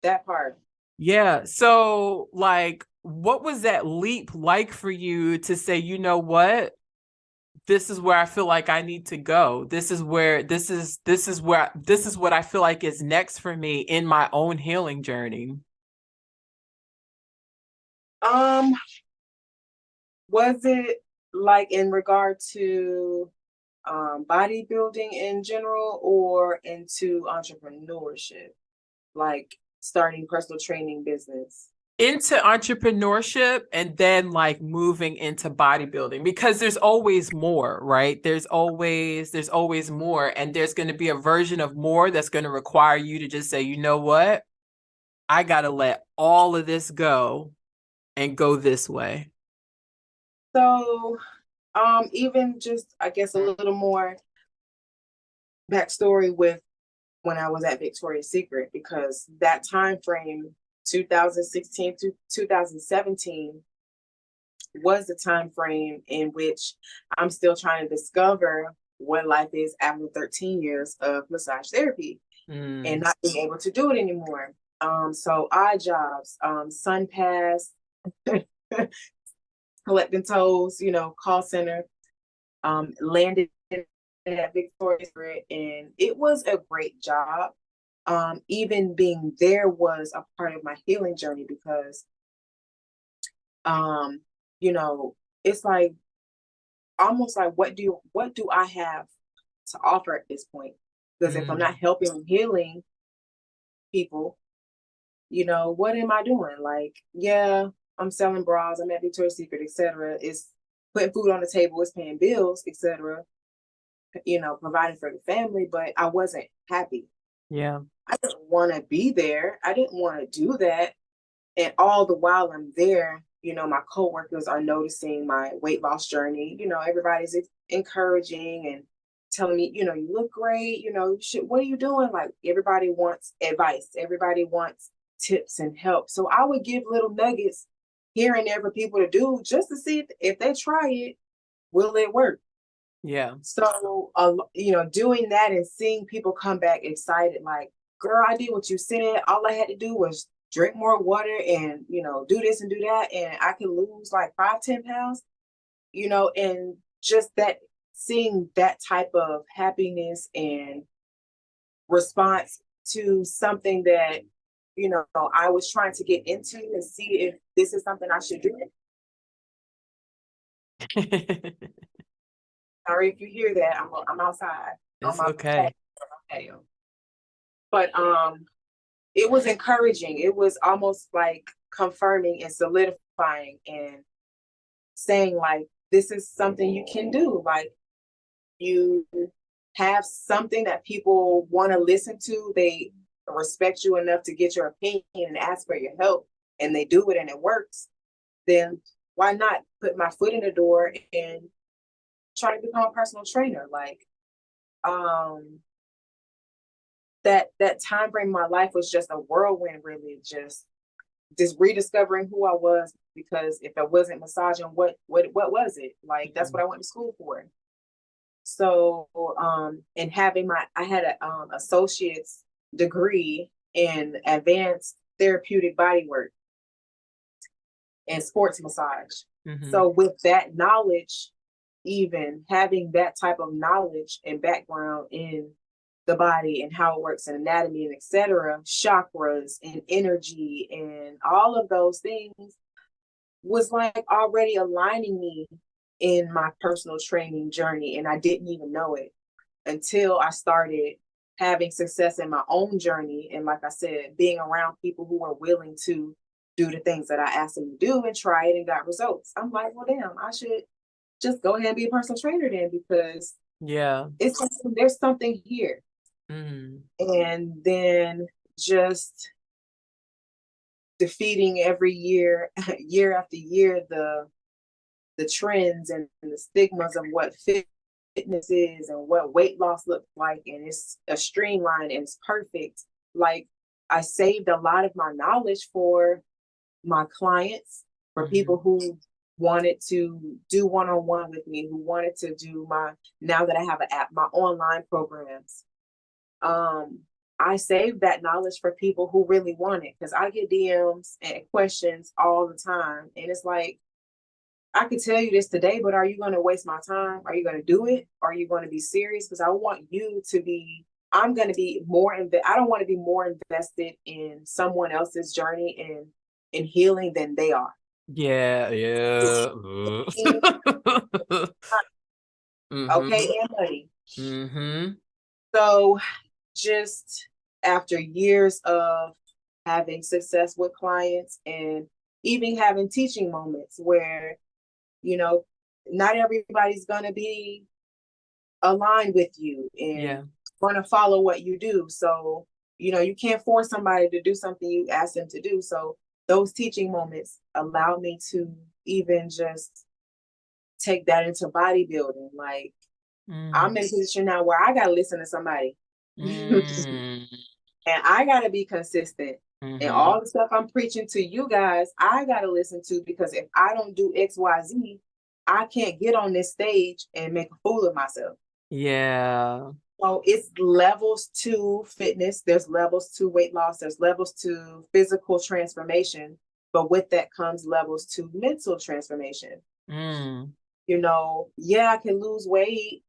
That part. Yeah. So, like, what was that leap like for you to say, you know what? This is where I feel like I need to go. This is what I feel like is next for me in my own healing journey. Um, was it like in regard to bodybuilding in general, or into entrepreneurship, like starting personal training business? into entrepreneurship and then like moving into bodybuilding, because there's always more, right? There's always more, and there's going to be a version of more that's going to require you to just say, you know what, I got to let all of this go and go this way. So, even just, I guess, a little more backstory with when I was at Victoria's Secret, because that time frame, 2016 to 2017, was the time frame in which I'm still trying to discover what life is after 13 years of massage therapy and not being able to do it anymore. So odd jobs, sun pass, collecting tolls, call center, landed at Victoria's Secret, and it was a great job. Even being there was a part of my healing journey because, it's like almost like what do I have to offer at this point? Because if I'm not helping and healing people, what am I doing? Like, yeah, I'm selling bras, I'm at Victoria's Secret, etc. It's putting food on the table, it's paying bills, etc. Providing for the family, but I wasn't happy. Yeah. I didn't want to be there. I didn't want to do that. And all the while I'm there, my coworkers are noticing my weight loss journey. Everybody's encouraging and telling me, you look great. What are you doing? Like, everybody wants advice. Everybody wants tips and help. So I would give little nuggets here and there for people to do just to see if they try it, will it work? Yeah. So, doing that and seeing people come back excited, like, girl, I did what you said. All I had to do was drink more water and, do this and do that. And I can lose like 5-10 pounds, and just that, seeing that type of happiness and response to something that, I was trying to get into and see if this is something I should do. Sorry if you hear that. I'm outside. It's okay. Patio. But it was encouraging. It was almost like confirming and solidifying and saying, like, this is something you can do. Like, you have something that people want to listen to. They respect you enough to get your opinion and ask for your help, and they do it and it works. Then why not put my foot in the door and try to become a personal trainer? Like, that time frame in my life was just a whirlwind, really, just rediscovering who I was. Because if I wasn't massaging, what was it? Like, that's what I went to school for. So, and I had an associate's degree in advanced therapeutic bodywork and sports massage. So with that knowledge, even having that type of knowledge and background in the body and how it works in anatomy and etc., chakras and energy and all of those things was like already aligning me in my personal training journey. And I didn't even know it until I started having success in my own journey. And like I said, being around people who are willing to do the things that I asked them to do and try it and got results. I'm like, well, damn, I should just go ahead and be a personal trainer then, because there's something here. And then just defeating every year after year, the trends and the stigmas of what fitness is and what weight loss looks like, and it's a streamline and it's perfect. Like, I saved a lot of my knowledge for my clients, for people who wanted to do one-on-one with me, who wanted to do now that I have an app, my online programs. I save that knowledge for people who really want it, because I get DMs and questions all the time. And it's like, I could tell you this today, but are you going to waste my time? Are you going to do it? Are you going to be serious? Because I want you to be, I'm going to be more, I don't want to be more invested in someone else's journey and in healing than they are. Yeah. Okay, and money. So just after years of having success with clients, and even having teaching moments where, you know, not everybody's going to be aligned with you and going to follow what you do. So, you know, you can't force somebody to do something you ask them to do. So those teaching moments allow me to even just take that into bodybuilding. Like, I'm in a position now where I got to listen to somebody. And I got to be consistent. And all the stuff I'm preaching to you guys, I got to listen to, because if I don't do X, Y, Z, I can't get on this stage and make a fool of myself. Yeah. So it's levels to fitness. There's levels to weight loss. There's levels to physical transformation. But with that comes levels to mental transformation. You know, yeah, I can lose weight.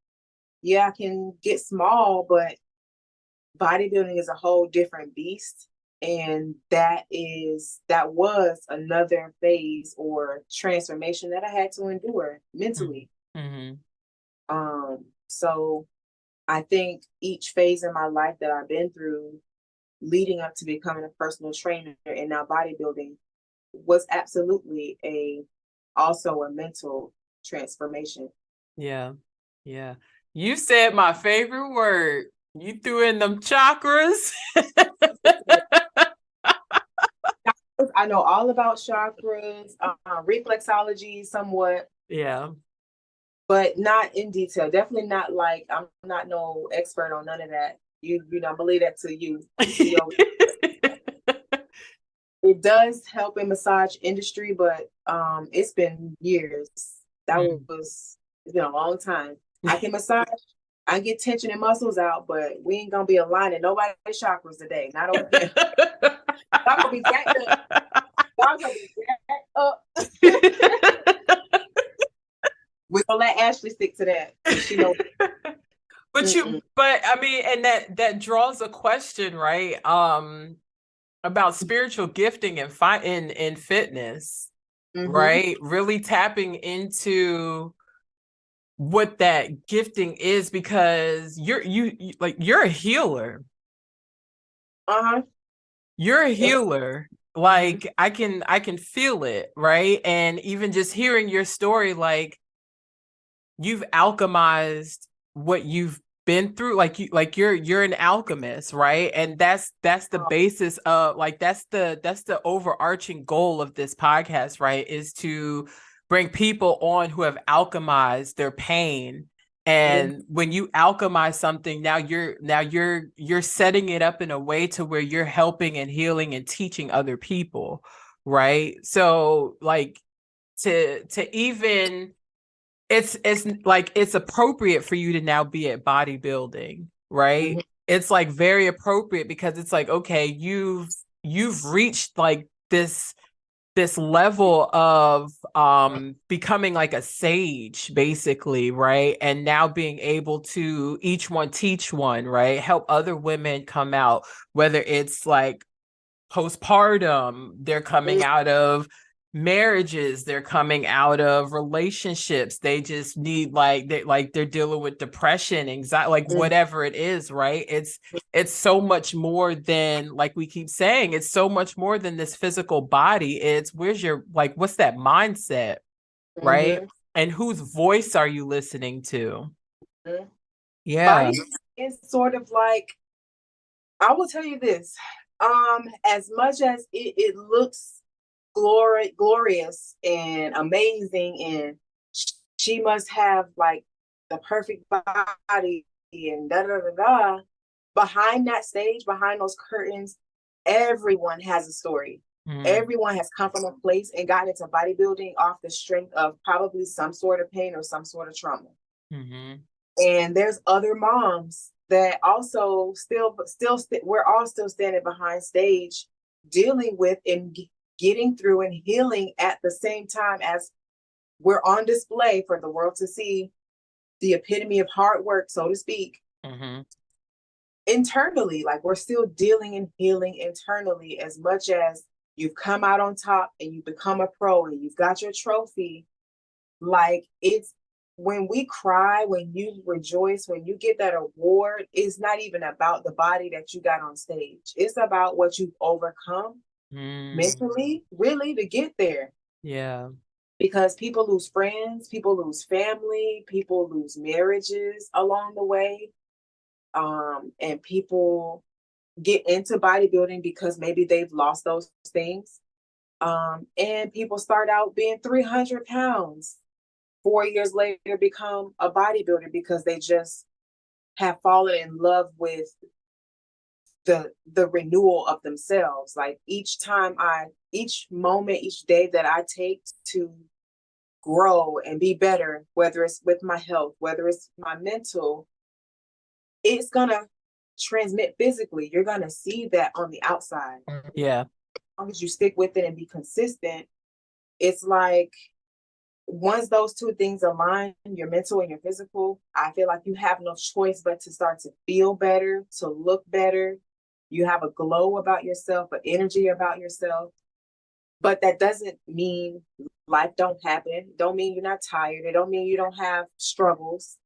Yeah, I can get small, but bodybuilding is a whole different beast. And that was another phase or transformation that I had to endure mentally. So I think each phase in my life that I've been through leading up to becoming a personal trainer and now bodybuilding was absolutely also a mental transformation. Yeah. Yeah. You said my favorite word. You threw in them chakras. I know all about chakras, reflexology somewhat. Yeah. But not in detail. Definitely not like, I'm not no expert on none of that. You know, I believe that to you. It does help in massage industry, but it's been years. It's been a long time. I can massage, I get tension and muscles out, but we ain't gonna be aligning nobody's chakras today. Not over here. I'm gonna be jacked up. I'm gonna be jacked up. We're gonna let Ashley stick to that. She knows. But I mean, and that draws a question, right? About spiritual gifting and in fitness, right? Really tapping into what that gifting is, because you're a healer. You're a healer. Like, I can feel it, right? And even just hearing your story, like, you've alchemized what you've been through. Like, you're an alchemist, right? And that's the basis of, like, that's the overarching goal of this podcast, right? Is to bring people on who have alchemized their pain. And when you alchemize something, now you're setting it up in a way to where you're helping and healing and teaching other people, right? So, like, to even, it's like, it's appropriate for you to now be at bodybuilding, right? It's like very appropriate, because it's like, okay, you've reached like this level of becoming like a sage, basically, right? And now being able to each one teach one, right? Help other women come out, whether it's like postpartum, they're coming out of marriages, they're coming out of relationships, they just need, like, they're dealing with depression, anxiety, like whatever it is, right? It's so much more than, like we keep saying, it's so much more than this physical body. It's where's your, like, what's that mindset, right? And whose voice are you listening to? Yeah. It's sort of like, I will tell you this, as much as it looks glorious and amazing, and she must have like the perfect body and da da da da, behind that stage, behind those curtains, everyone has a story. Everyone has come from a place and gotten into bodybuilding off the strength of probably some sort of pain or some sort of trauma. And there's other moms that also we're all still standing behind stage, dealing with and getting through and healing at the same time as we're on display for the world to see, the epitome of hard work, so to speak. Internally, like, we're still dealing and healing internally. As much as you've come out on top and you become a pro and you've got your trophy, like, it's when we cry, when you rejoice, when you get that award, it's not even about the body that you got on stage. It's about what you've overcome mentally, really, to get there. Yeah. Because people lose friends, people lose family, people lose marriages along the way. And people get into bodybuilding because maybe they've lost those things. And people start out being 300 pounds. 4 years later, become a bodybuilder because they just have fallen in love with the renewal of themselves. Like each moment, each day that I take to grow and be better, whether it's with my health, whether it's my mental, it's gonna transmit physically. You're gonna see that on the outside. Yeah. As long as you stick with it and be consistent, it's like once those two things align, your mental and your physical, I feel like you have no choice but to start to feel better, to look better. You have a glow about yourself, an energy about yourself. But that doesn't mean life don't happen. Don't mean you're not tired. It don't mean you don't have struggles.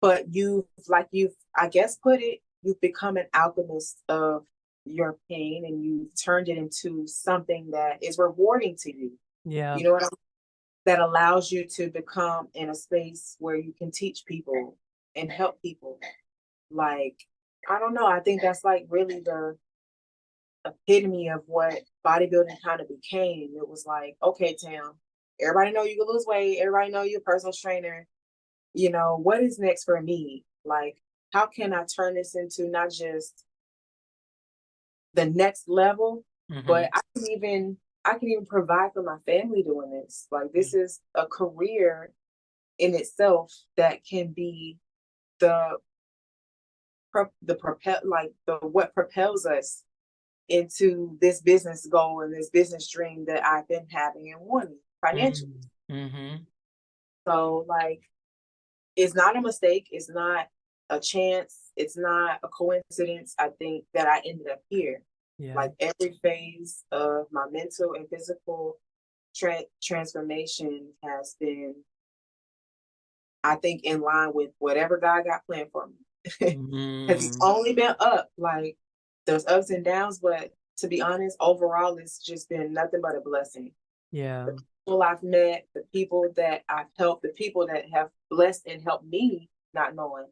But I guess put it, you've become an alchemist of your pain, and you've turned it into something that is rewarding to you. Yeah. You know what I mean? That allows you to become in a space where you can teach people and help people. Like, I don't know. I think that's like really the epitome of what bodybuilding kind of became. It was like, okay, Tam, everybody know you can lose weight. Everybody know you're a personal trainer. You know, what is next for me? Like, how can I turn this into not just the next level, but I can even provide for my family doing this. Like, this is a career in itself that can be what propels us into this business goal and this business dream that I've been having and wanting financially. So, like, it's not a mistake. It's not a chance. It's not a coincidence. I think that I ended up here. Yeah. Like, every phase of my mental and physical transformation has been, I think, in line with whatever God got planned for me. Because it's only been up. Like, there's ups and downs, but to be honest, overall, it's just been nothing but a blessing. Yeah. The people I've met, the people that I've helped, the people that have blessed and helped me, not knowing.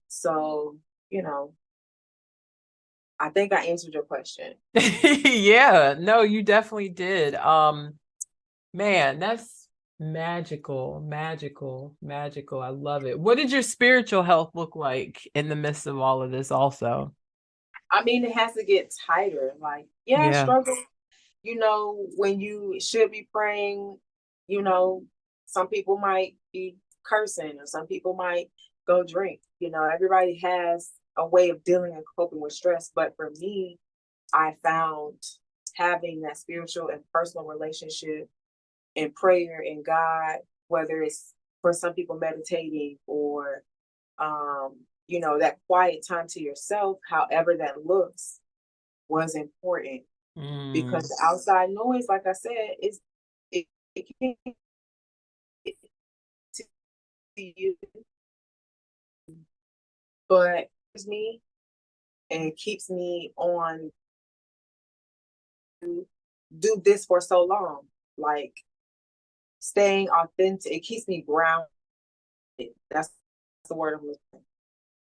So, you know, I think I answered your question. Yeah, no, you definitely did. Man, that's magical. I love it. What did your spiritual health look like in the midst of all of this also? I mean, it has to get tighter. Like, struggle. You know, when you should be praying, you know, some people might be cursing or some people might go drink. You know, everybody has a way of dealing and coping with stress. But for me, I found having that spiritual and personal relationship and prayer and God, whether it's for some people meditating or, you know, that quiet time to yourself, however that looks, was important. Because the outside noise, like I said, it can to you, but it's me and keeps me on to do this for so long. Like, staying authentic, it keeps me grounded. That's the word I'm looking.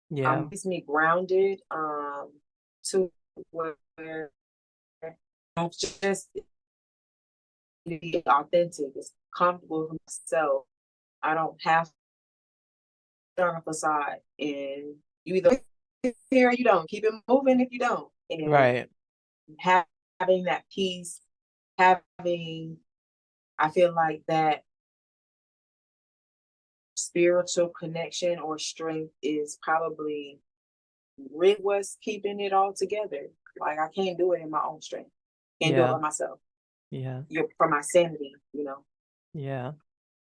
Yeah, it keeps me grounded. To where I just to be authentic. It's comfortable with myself. I don't have to on a facade, and you either here or you don't. Keep it moving if you don't. And right. Having that peace, I feel like that spiritual connection or strength is probably really what's keeping it all together. Like, I can't do it in my own strength. Can't do it by myself. Yeah. For my sanity, you know. Yeah.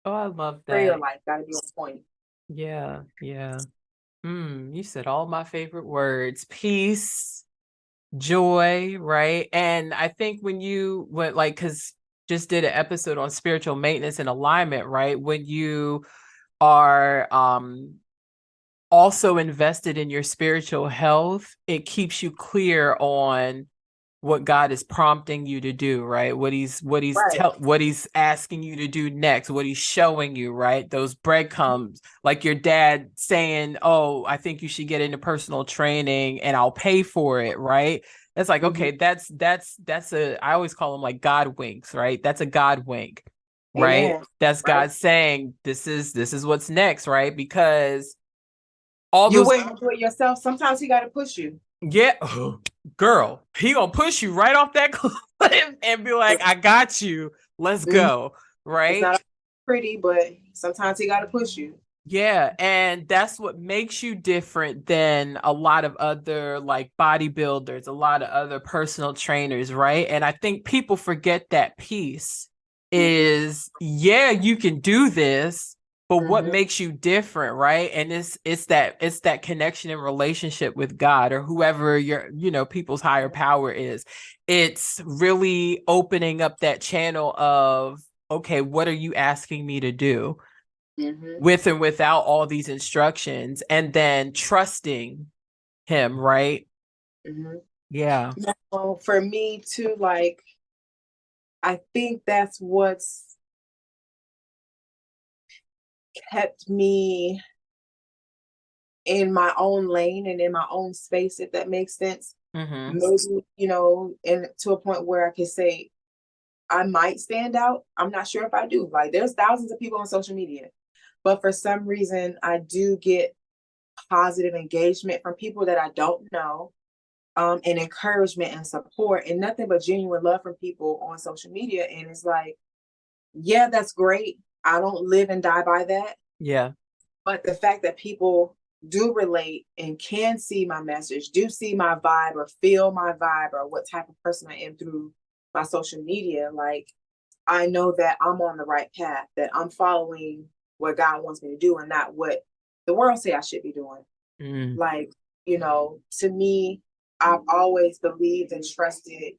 Oh, I love that. Prayer life gotta be on point. Yeah. You said all my favorite words: peace, joy, right? And I think when you went, like, because just did an episode on spiritual maintenance and alignment, right? When you are also invested in your spiritual health, it keeps you clear on what God is prompting you to do, right? What he's asking you to do next, what he's showing you, right? Those breadcrumbs, like your dad saying, "Oh, I think you should get into personal training and I'll pay for it," right? That's like, okay, that's I always call them like God winks, right? That's a God wink, right? Amen. That's God saying, this is what's next, right? Because all you those wouldn't do it yourself. Sometimes he got to push you. Yeah, girl, he gonna push you right off that cliff and be like, "I got you. Let's go." It's Right? not pretty, but sometimes he got to push you. Yeah, and that's what makes you different than a lot of other like bodybuilders, a lot of other personal trainers, right? And I think people forget that piece is, yeah, you can do this, but what makes you different, right? And it's that connection and relationship with God or whoever your people's higher power is. It's really opening up that channel of, okay, what are you asking me to do? With and without all these instructions, and then trusting him, right? Yeah. Now, for me too, like, I think that's what's kept me in my own lane and in my own space, if that makes sense. Maybe, and to a point where I can say I might stand out. I'm not sure if I do. Like, there's thousands of people on social media, but for some reason I do get positive engagement from people that I don't know, and encouragement and support and nothing but genuine love from people on social media. And it's like, yeah, that's great. I don't live and die by that. Yeah. But the fact that people do relate and can see my message, do see my vibe or feel my vibe or what type of person I am through my social media, like, I know that I'm on the right path, that I'm following what God wants me to do and not what the world say I should be doing. Like, to me, I've always believed and trusted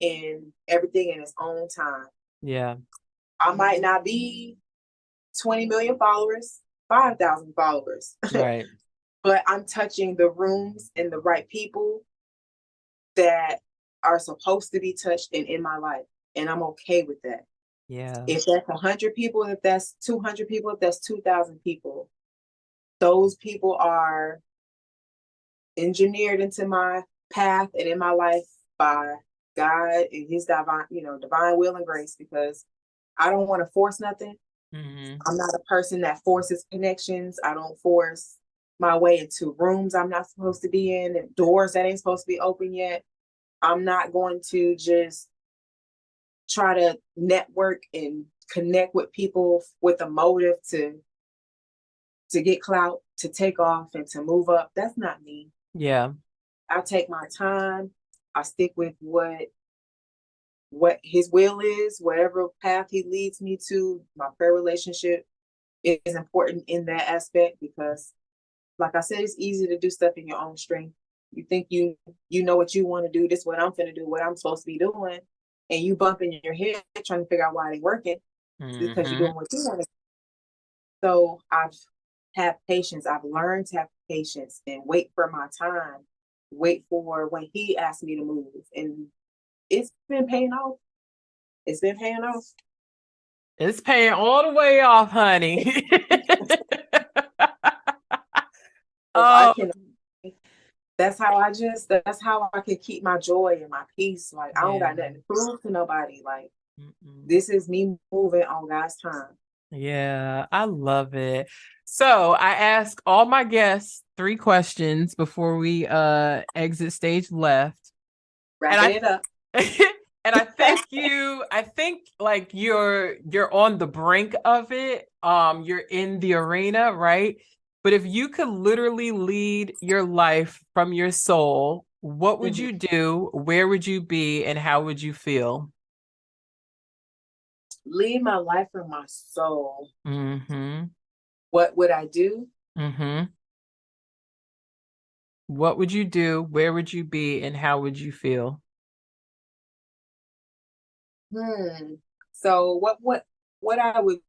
in everything in its own time. Yeah. I might not be 20 million followers, 5,000 followers. Right. But I'm touching the rooms and the right people that are supposed to be touched and in my life. And I'm okay with that. Yeah. If that's 100 people, if that's 200 people, if that's 2,000 people, those people are engineered into my path and in my life by God and his divine will and grace, because I don't want to force nothing. I'm not a person that forces connections. I don't force my way into rooms I'm not supposed to be in and doors that ain't supposed to be open yet. I'm not going to just try to network and connect with people with a motive to get clout, to take off and to move up. That's not me. Yeah. I take my time. I stick with what his will is, whatever path he leads me to. My prayer relationship is important in that aspect because, like I said, it's easy to do stuff in your own strength. You think you know what you want to do. This is what I'm finna do, what I'm supposed to be doing. And you bump in your head trying to figure out why it ain't working. Because you're doing what you want to do. So I've had patience. I've learned to have patience and wait for my time. Wait for when he asked me to move. And it's been paying off. It's been paying off. It's paying all the way off, honey. Oh, that's how I can keep my joy and my peace. Like, I don't got nothing to prove to nobody. Like, this is me moving on God's time. Yeah, I love it. So I ask all my guests 3 questions before we exit stage left. Wrapping it up. And I think like you're on the brink of it. You're in the arena, right? But if you could literally lead your life from your soul, what would you do? Where would you be? And how would you feel? Lead my life from my soul. What would I do? What would you do? Where would you be? And how would you feel? So what I would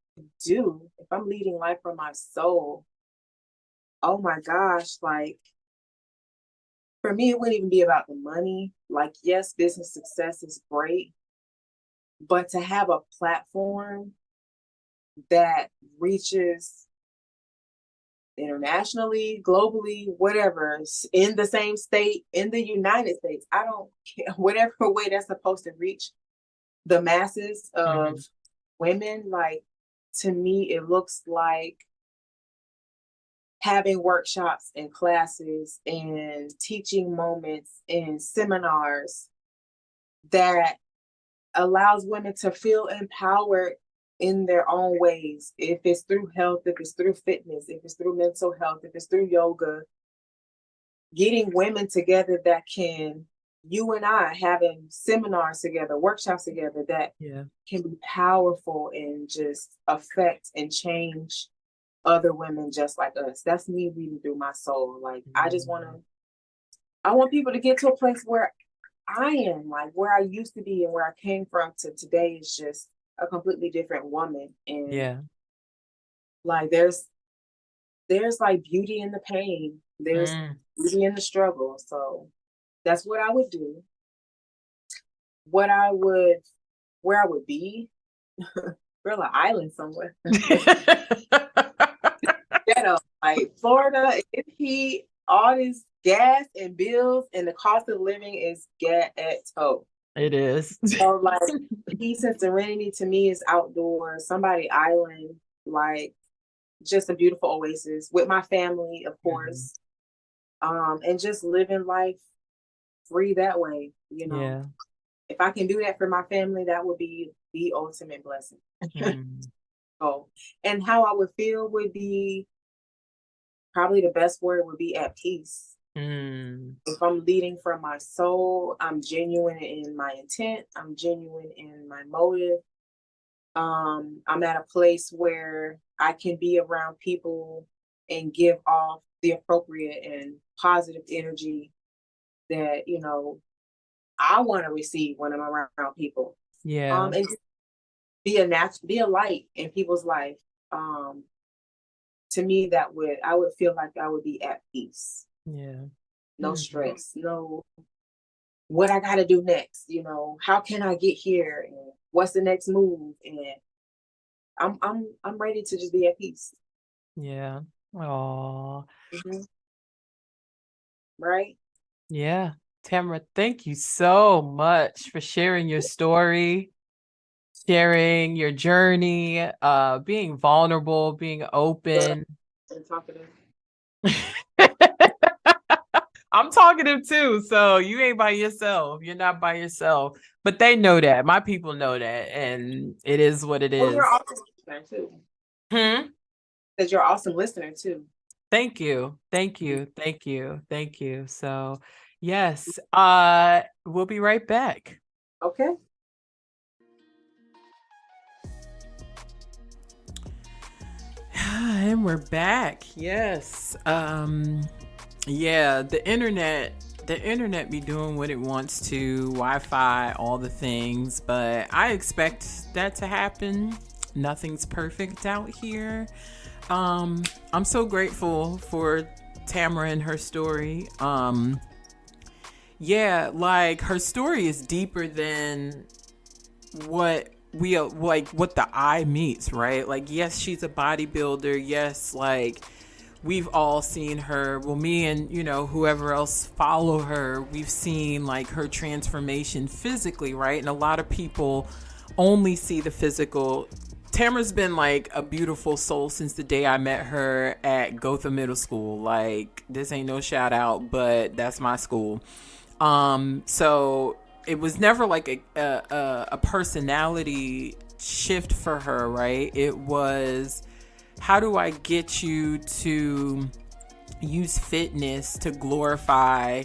do if I'm leading life from my soul, oh my gosh, like for me, it wouldn't even be about the money. Like, yes, business success is great, but to have a platform that reaches internationally, globally, whatever, in the same state, in the United States, I don't care, whatever way that's supposed to reach the masses Mm-hmm. of women, like to me, it looks like having workshops and classes and teaching moments and seminars that allows women to feel empowered in their own ways. If it's through health, if it's through fitness, if it's through mental health, if it's through yoga, getting women together that can, you and I having seminars together, workshops together that Yeah. can be powerful and just affect and change other women just like us. That's me reading through my soul. Like, I want people to get to a place where I am, like where I used to be and where I came from to today is just a completely different woman. And Yeah. like there's like beauty in the pain. There's beauty in the struggle. So that's what I would do. Where I would be, real island somewhere. Ghetto, like Florida, it's heat, all this gas and bills, and the cost of living is ghetto. It is. So like peace and serenity to me is outdoors, somebody island, like just a beautiful oasis with my family, of course. And just living life free that way, you know. Yeah. If I can do that for my family, that would be the ultimate blessing. So, and how I would feel would be probably the best word would be at peace. If I'm leading from my soul, I'm genuine in my intent, I'm genuine in my motive. I'm at a place where I can be around people and give off the appropriate and positive energy that, you know, I want to receive when I'm around people. Yeah. And be a light in people's life. To me, I would feel like I would be at peace. Yeah. No stress, no what I gotta do next, you know, how can I get here and what's the next move? And I'm ready to just be at peace. Yeah. Oh. Right? Yeah. Tamara, thank you so much for sharing your story, sharing your journey, being vulnerable, being open. And talkative. I'm talkative too, so you ain't by yourself. You're not by yourself. But they know that. My people know that, and it is what it is. Well, you're an awesome listener too. Because you're an awesome listener too. Thank you. Thank you. Thank you. Thank you. So yes, we'll be right back. Okay. And we're back. Yes. Yeah, the internet be doing what it wants to, Wi-Fi, all the things, but I expect that to happen. Nothing's perfect out here. I'm so grateful for Tamara and her story. Yeah, like her story is deeper than what what the eye meets, right? Like, yes, she's a bodybuilder. Yes, like we've all seen her. Well, me and, you know, whoever else follow her, we've seen like her transformation physically, right? And a lot of people only see the physical. Tamara's been like a beautiful soul since the day I met her at Gotham Middle School. Like, this ain't no shout out, but that's my school. So it was never like a personality shift for her, right? It was, how do I get you to use fitness to glorify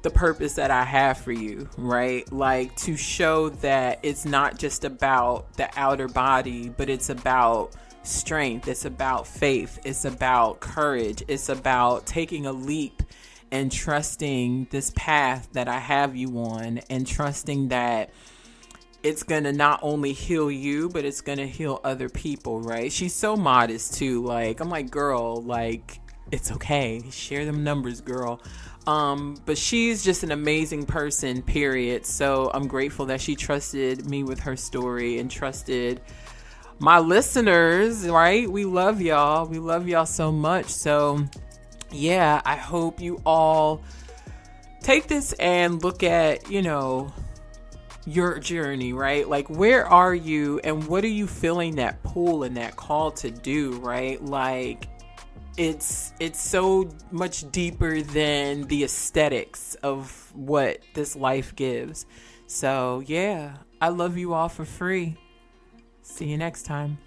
the purpose that I have for you, right? Like, to show that it's not just about the outer body, but it's about strength, it's about faith, it's about courage, it's about taking a leap and trusting this path that I have you on, and trusting that it's gonna not only heal you, but it's gonna heal other people, right? She's so modest too. Like, I'm like, girl, like, it's okay. Share them numbers, girl. But she's just an amazing person, period. So I'm grateful that she trusted me with her story and trusted my listeners, right? We love y'all. We love y'all so much. So yeah, I hope you all take this and look at, your journey, right? Like, where are you and what are you feeling that pull and that call to do, right? Like, it's so much deeper than the aesthetics of what this life gives. So yeah, I love you all for free. See you next time.